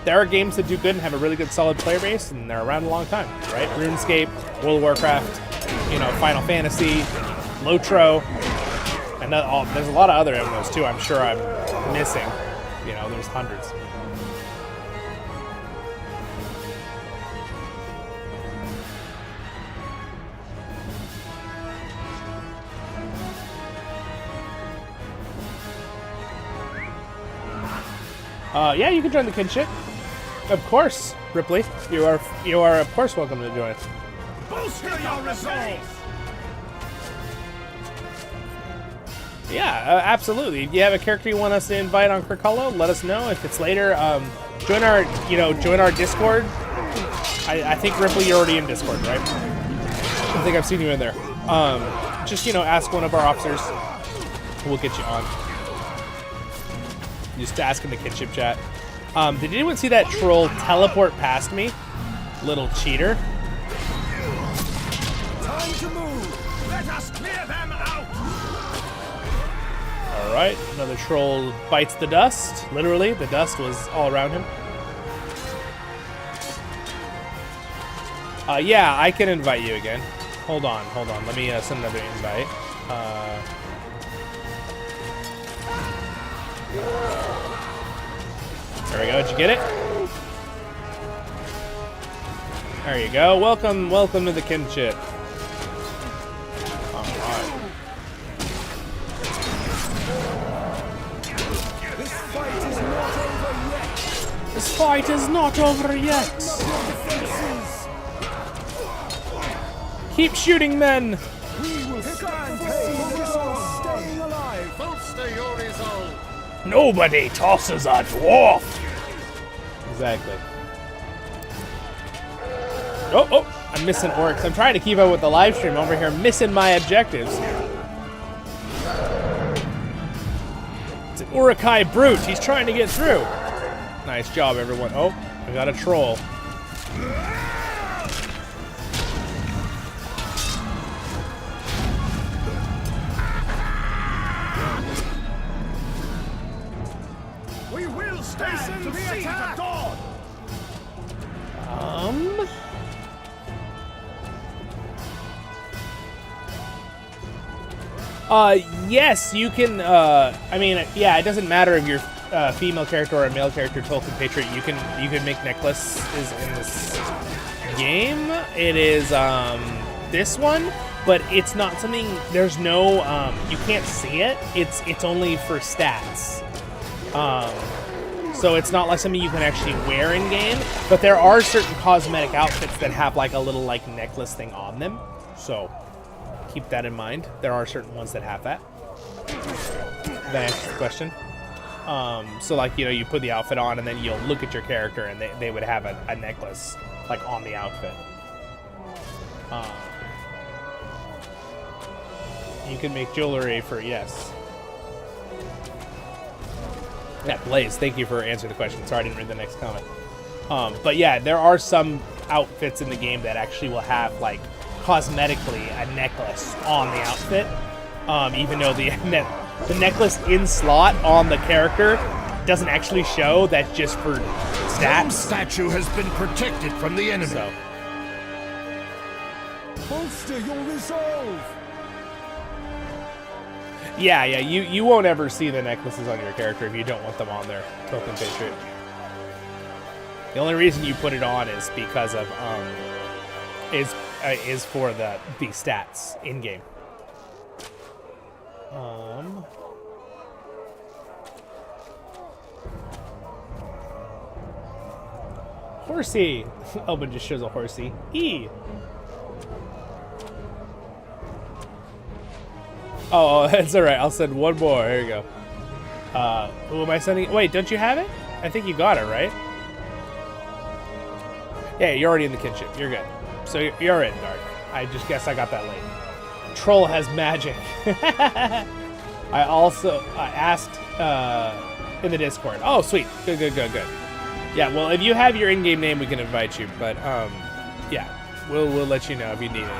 there are games that do good and have a really good solid player base, and they're around a long time, right? RuneScape, World of Warcraft, Final Fantasy, LOTRO, and there's a lot of other MMOs too. I'm sure I'm missing. There's hundreds. Yeah, you can join the kinship. Of course, Ripley. You are of course welcome to join us. Bolster your resolve! Yeah, absolutely. If you have a character you want us to invite on CrickHollow, let us know. If it's later, join our Discord. I think Ripple, you're already in Discord, right? I think I've seen you in there. Just ask one of our officers. We'll get you on. Just ask in the kinship chat. Did anyone see that troll teleport past me? Little cheater. Time to move. Let us clear them out. All right, another troll bites the dust. Literally, the dust was all around him. Yeah, I can invite you again. Hold on. Let me send another invite. There we go. Did you get it? There you go. Welcome to the kinship. All right. This fight is not over yet. Keep shooting, men. We will stand for this one. Staying alive. Bolster your resolve. Nobody tosses a dwarf. Exactly. Oh, I'm missing orcs. I'm trying to keep up with the live stream over here, missing my objectives. It's an Urukai brute. He's trying to get through. Nice job, everyone. Oh, I got a troll. We will stand to the attack. Yes, you can, I mean, yeah, it doesn't matter if you're a female character or a male character, Tolkien Patriot. You can make necklaces in this game. It is, this one, but it's not something, there's no, you can't see it. It's only for stats. So it's not like something you can actually wear in game, but there are certain cosmetic outfits that have like a little like necklace thing on them. So keep that in mind. There are certain ones that have that. That answers the question. So like, you put the outfit on and then you'll look at your character and they would have a necklace like on the outfit. You can make jewelry for, yes. Yeah, Blaze, thank you for answering the question. Sorry, I didn't read the next comment. But yeah, there are some outfits in the game that actually will have, like, cosmetically a necklace on the outfit. Even though the necklace in slot on the character doesn't actually show. That's just for stats. The statue has been protected from the enemy. So. Bolster your resolve. Yeah, you won't ever see the necklaces on your character if you don't want them on there, Tolkien Patriot. The only reason you put it on is because of is for the stats in game. Horsey. Open just shows a horsey. E. Oh, that's all right. I'll send one more. Here you go. Who am I sending? Wait, don't you have it? I think you got it, right? Yeah, you're already in the kinship. You're good. So you're in, Dark. I just guess I got that late. Troll has magic. I also asked in the Discord. Oh, sweet. Good. Yeah, well, if you have your in-game name, we can invite you. But, yeah, we'll let you know if you need it.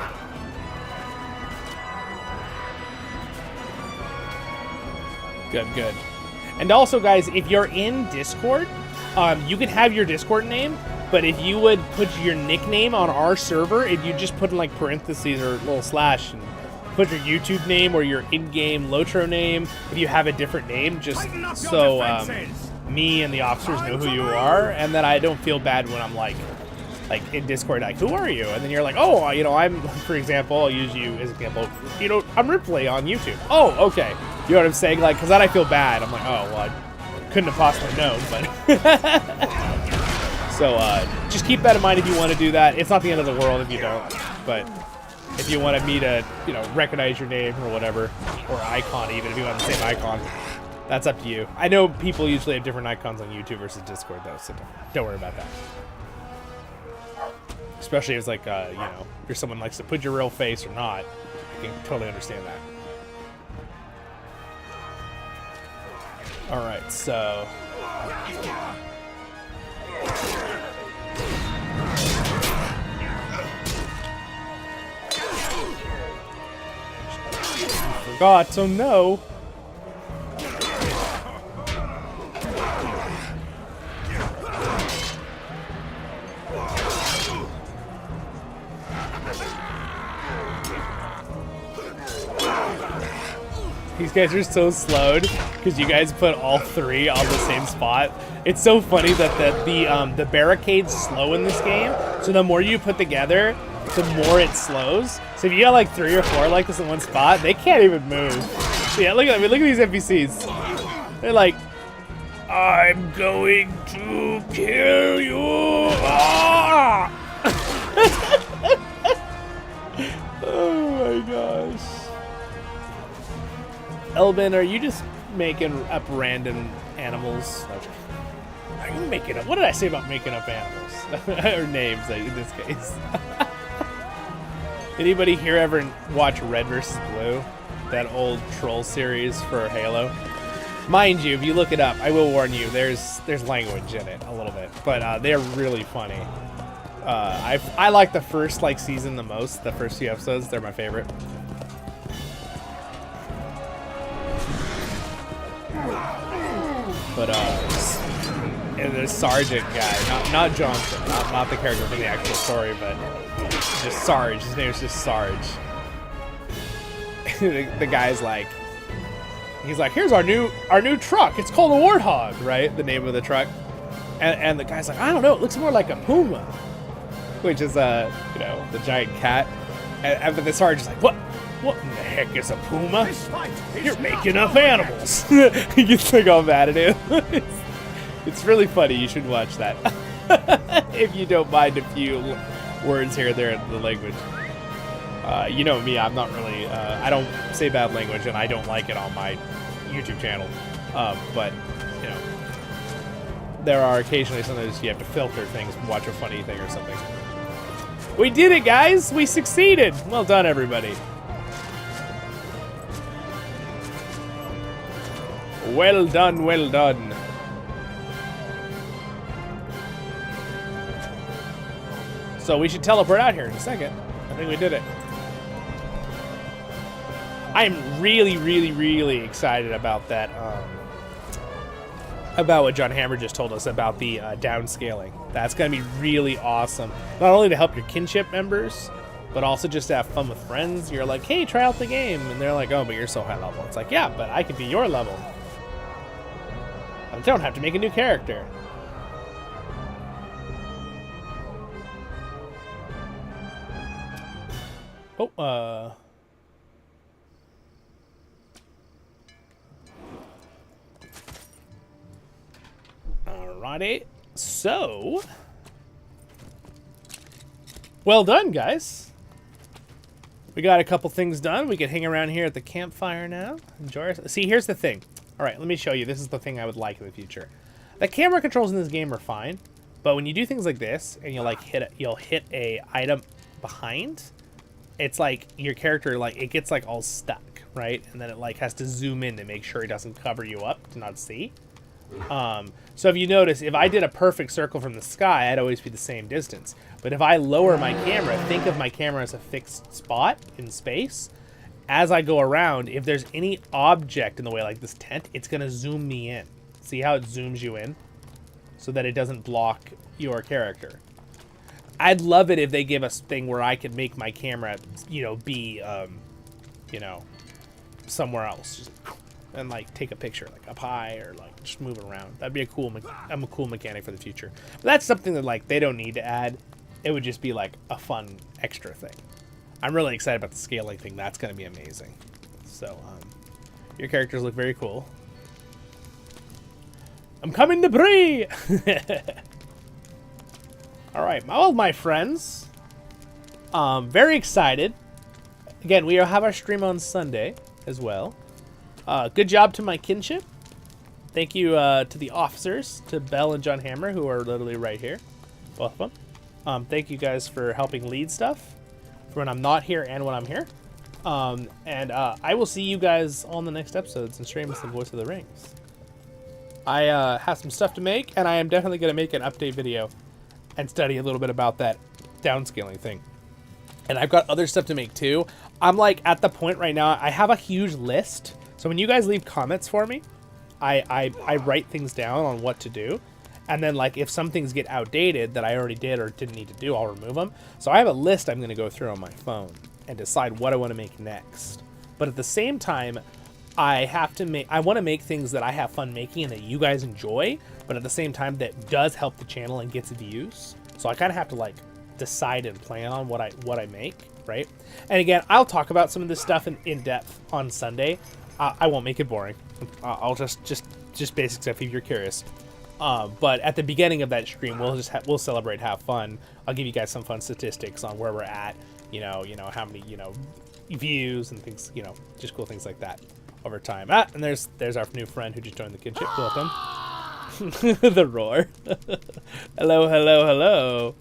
Good. And also, guys, if you're in Discord, you can have your Discord name, but if you would put your nickname on our server, if you just put in like parentheses or a little slash and put your YouTube name or your in-game LOTRO name, if you have a different name, just so me and the officers know who you are, and then I don't feel bad when I'm like in Discord, like, who are you? And then you're like, oh, I'm, for example, I'll use you as an example, I'm Ripley on YouTube. Oh, okay. You know what I'm saying? Like, because then I feel bad. I'm like, oh, well, I couldn't have possibly known, but... So, just keep that in mind if you want to do that. It's not the end of the world if you don't, but If you want me to, you know, recognize your name or whatever, or icon even, if you want the same icon, that's up to you. I know people usually have different icons on YouTube versus Discord, though, so don't worry about that. Especially if it's like, you know, if you're someone who likes to put your real face or not, I can totally understand that. All right, so. Forgot, so no. These guys are so slowed because you guys put all three on the same spot. It's so funny that the barricade's slow in this game. So the more you put together, the more it slows. So if you got like 3 or 4 like this in one spot, they can't even move. So yeah, look at look at these NPCs. They're like, I'm going to kill you. Ah! Oh my gosh. Elvin, are you just making up random animals? Are you making up? What did I say about making up animals? Or names, in this case. Anybody here ever watch Red vs. Blue? That old troll series for Halo? Mind you, if you look it up, I will warn you, there's language in it a little bit, but they're really funny. I like the first season the most. The first few episodes, they're my favorite. But and the Sergeant guy, not Johnson, not the character from the actual story, but just Sarge. His name is just Sarge. the guy's like, he's like, here's our new truck. It's called a Warthog, right? The name of the truck. And the guy's like, I don't know. It looks more like a puma, which is you know, the giant cat. And the Sergeant's like, what in the heck is a puma? You're making up animals. He gets like all mad at him. It's really funny. You should watch that. If you don't mind a few words here and there in the language. You know me, I'm not really, I don't say bad language and I don't like it on my YouTube channel. But, you know, there are occasionally sometimes you have to filter things and watch a funny thing or something. We did it, guys! We succeeded! Well done, everybody. Well done, well done. So we should teleport out here in a second. I think we did it. I am really, really, really excited about that. About what John Hammer just told us about the downscaling. That's going to be really awesome. Not only to help your kinship members, but also just to have fun with friends. You're like, hey, try out the game. And they're like, oh, but you're so high level. It's like, yeah, but I could be your level. I don't have to make a new character. Oh, alrighty. So, well done, guys. We got a couple things done. We can hang around here at the campfire now. Enjoy. See, here's the thing. All right, let me show you. This is the thing I would like in the future. The camera controls in this game are fine, but when you do things like this and you'll hit a item behind, it's like your character it gets all stuck, right? And then it has to zoom in to make sure it doesn't cover you up to not see. So if you notice, if I did a perfect circle from the sky, I'd always be the same distance. But if I lower my camera, think of my camera as a fixed spot in space. As I go around, if there's any object in the way, like this tent, it's going to zoom me in. See how it zooms you in? So that it doesn't block your character. I'd love it if they give us a thing where I could make my camera, be, somewhere else. Just, and, take a picture, up high or, just move it around. That'd be a cool mechanic for the future. But that's something that, they don't need to add. It would just be, a fun extra thing. I'm really excited about the scaling thing. That's going to be amazing. So, your characters look very cool. I'm coming to Bree! All right, well, my friends, very excited again, we have our stream on Sunday as well. Good job to my kinship. Thank you to the officers, to Bell and John Hammer, who are literally right here. Both of them. Thank you guys for helping lead stuff for when I'm not here and when I'm here. I will see you guys on the next episodes and stream with the Voice of the Rings. I have some stuff to make, and I am definitely going to make an update video and study a little bit about that downscaling thing. And I've got other stuff to make too. I'm like at the point right now, I have a huge list. So when you guys leave comments for me, I write things down on what to do. And then like if some things get outdated that I already did or didn't need to do, I'll remove them. So I have a list I'm going to go through on my phone and decide what I want to make next. But at the same time, I want to make things that I have fun making and that you guys enjoy, but at the same time that does help the channel and gets views. So I kind of have to like decide and plan on what I make, right? And again, I'll talk about some of this stuff in depth on Sunday. I won't make it boring. I'll just basic stuff if you're curious. But at the beginning of that stream, we'll celebrate, have fun. I'll give you guys some fun statistics on where we're at. You know how many views and things. Just cool things like that over time. And there's our new friend who just joined the kinship. Welcome. The roar. Hello.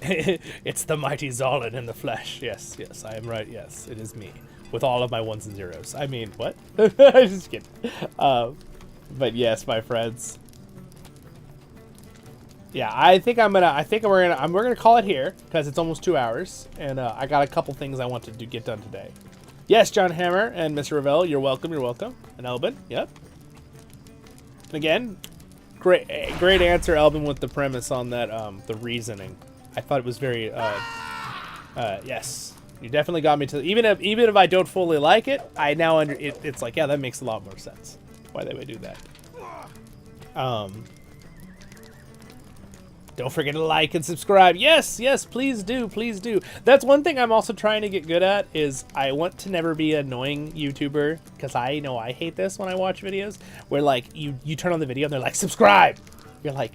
It's the mighty Zollin in the flesh. Yes, I am right. Yes, it is me with all of my ones and zeros. I mean, what? Just kidding. But yes, my friends. Yeah, I think we're gonna call it here because it's almost 2 hours, and I got a couple things I want to get done today. Yes, John Hammer and Mr. Ravel, you're welcome. And Elbin, yep. And again, great answer, Elbin, with the premise on that, the reasoning. I thought it was very, yes. You definitely got me to, even if I don't fully like it, I now it's like, yeah, that makes a lot more sense. Why they would do that. Don't forget to like and subscribe. Yes, please do. That's one thing I'm also trying to get good at is I want to never be an annoying YouTuber because I know I hate this when I watch videos where like you turn on the video and they're like, subscribe. You're like,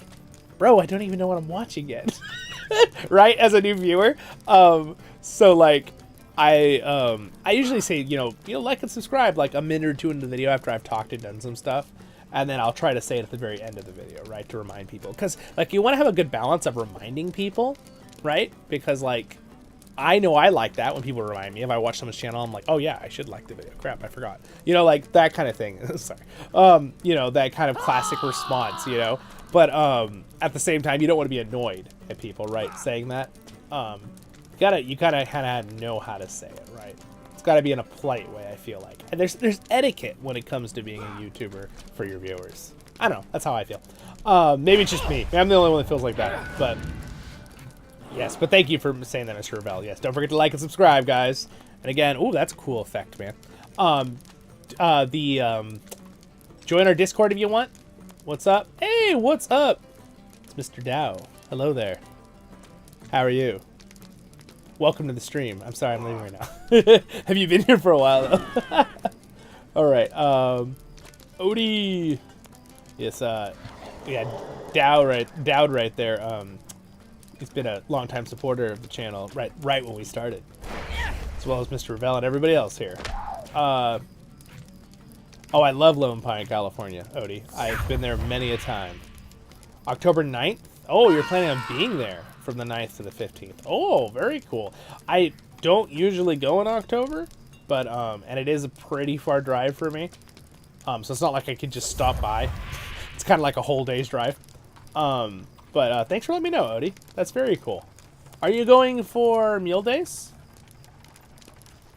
bro, I don't even know what I'm watching yet. Right? As a new viewer. So like I usually say, like and subscribe like a minute or two into the video after I've talked and done some stuff. And then I'll try to say it at the very end of the video, right, to remind people. Because, like, you want to have a good balance of reminding people, right? Because, like, I know I like that when people remind me. If I watch someone's channel, I'm like, oh, yeah, I should like the video. Crap, I forgot. Like, that kind of thing. Sorry. That kind of classic response, But at the same time, you don't want to be annoyed at people, right, saying that. You gotta kind of know how to say it, right? Got to be in a polite way, I feel like. And there's etiquette when it comes to being a YouTuber for your viewers. I don't know. That's how I feel. Maybe it's just me. I'm the only one that feels like that. But yes, but thank you for saying that, Mr. Ravel. Yes, don't forget to like and subscribe, guys. And again, ooh, that's a cool effect, man. Join our Discord if you want. What's up? Hey, what's up? It's Mr. Dow. Hello there. How are you? Welcome to the stream. I'm sorry, I'm leaving right now. Have you been here for a while, though? All right. Odie. Yes, yeah, Dowd right there. He's been a longtime supporter of the channel, right when we started. As well as Mr. Ravel and everybody else here. Oh, I love Lone Pine, California, Odie. I've been there many a time. October 9th? Oh, you're planning on being there from the 9th to the 15th. Oh, very cool. I don't usually go in October, but and it is a pretty far drive for me. So it's not like I could just stop by. It's kind of like a whole day's drive. But thanks for letting me know, Odie. That's very cool. Are you going for Mule Days?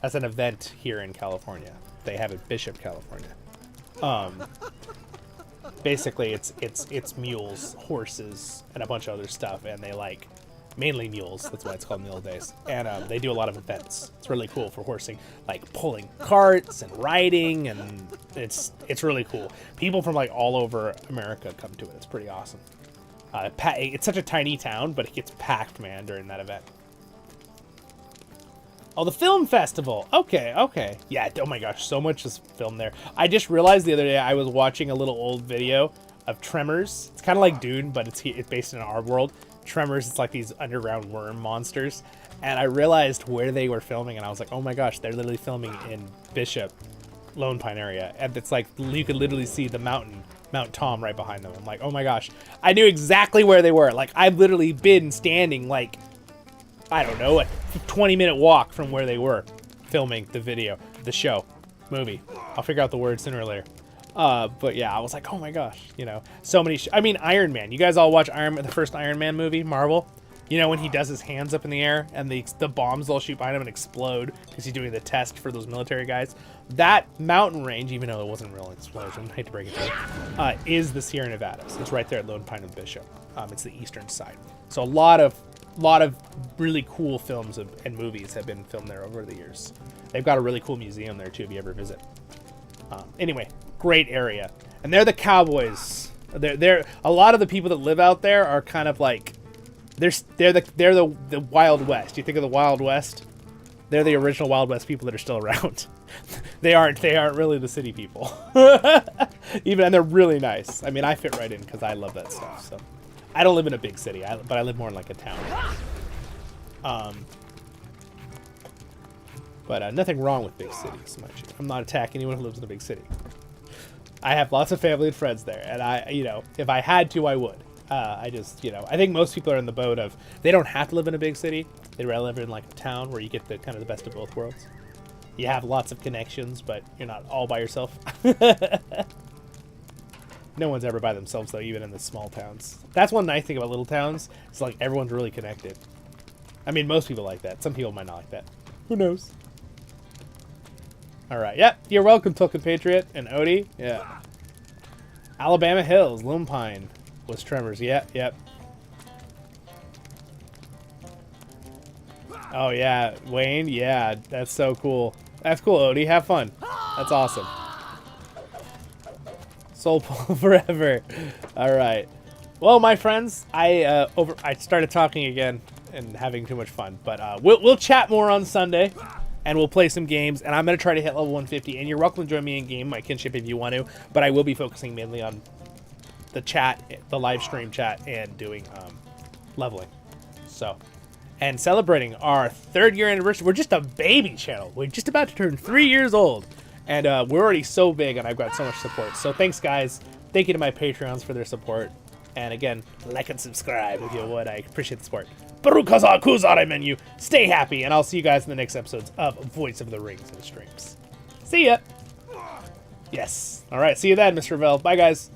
That's an event here in California. They have it in Bishop, California. Basically, it's mules, horses, and a bunch of other stuff, and they like mainly mules. That's why it's called Mule Days. And they do a lot of events. It's really cool for horsing, like pulling carts and riding, and it's really cool. People from like all over America come to it. It's pretty awesome. It's such a tiny town, but it gets packed, man, during that event. Oh, the film festival. Okay. Yeah, oh my gosh, so much is filmed there. I just realized the other day I was watching a little old video of Tremors. It's kind of like Dune, but it's based in our world. Tremors, it's like these underground worm monsters. And I realized where they were filming, and I was like, oh my gosh, they're literally filming in Bishop, Lone Pine area. And it's like, you could literally see the mountain, Mount Tom, right behind them. I'm like, oh my gosh, I knew exactly where they were. Like, I've literally been standing, like, I don't know, a 20-minute walk from where they were filming the video, the show, movie. I'll figure out the words sooner or later. But yeah, I was like, oh my gosh, you know, so many. I mean, Iron Man. You guys all watch the first Iron Man movie, Marvel? You know, when he does his hands up in the air and the bombs all shoot behind him and explode because he's doing the test for those military guys. That mountain range, even though it wasn't a real explosion, I hate to break it to you, is the Sierra Nevadas. It's right there at Lone Pine and Bishop. It's the eastern side. So a lot of really cool films and movies have been filmed there over the years. They've got a really cool museum there too if you ever visit. Anyway, great area. And they're the cowboys. They're a lot of the people that live out there are kind of like they're the Wild West. You think of the Wild West? They're the original Wild West people that are still around. They aren't really the city people. And they're really nice. I mean, I fit right in because I love that stuff. So I don't live in a big city, but I live more in like a town. But nothing wrong with big cities, mind you. I'm not attacking anyone who lives in a big city. I have lots of family and friends there, and if I had to, I would. I just, I think most people are in the boat of they don't have to live in a big city. They'd rather live in like a town where you get the kind of the best of both worlds. You have lots of connections, but you're not all by yourself. No one's ever by themselves though, even in the small towns. That's one nice thing about little towns. It's like everyone's really connected. I mean, most people like that. Some people might not like that. Who knows? All right. Yep. You're welcome, Token Patriot and Odie. Yeah. Alabama Hills, Lone Pine was Tremors. Yep. Oh yeah, Wayne. Yeah, that's so cool. That's cool, Odie. Have fun. That's awesome. Soul Pull forever. All right. Well, my friends, I started talking again and having too much fun, but we'll chat more on Sunday. And we'll play some games, and I'm going to try to hit level 150. And you're welcome to join me in game, my kinship, if you want to. But I will be focusing mainly on the chat, the live stream chat, and doing leveling. So, and celebrating our 3rd year anniversary. We're just a baby channel. We're just about to turn 3 years old. And we're already so big, and I've got so much support. So thanks, guys. Thank you to my Patreons for their support. And again, like and subscribe if you would. I appreciate the support. Barukaza Kuzare menu. Stay happy, and I'll see you guys in the next episodes of Voice of the Rings and Streams. See ya. Yes. All right. See you then, Mr. Vell. Bye, guys.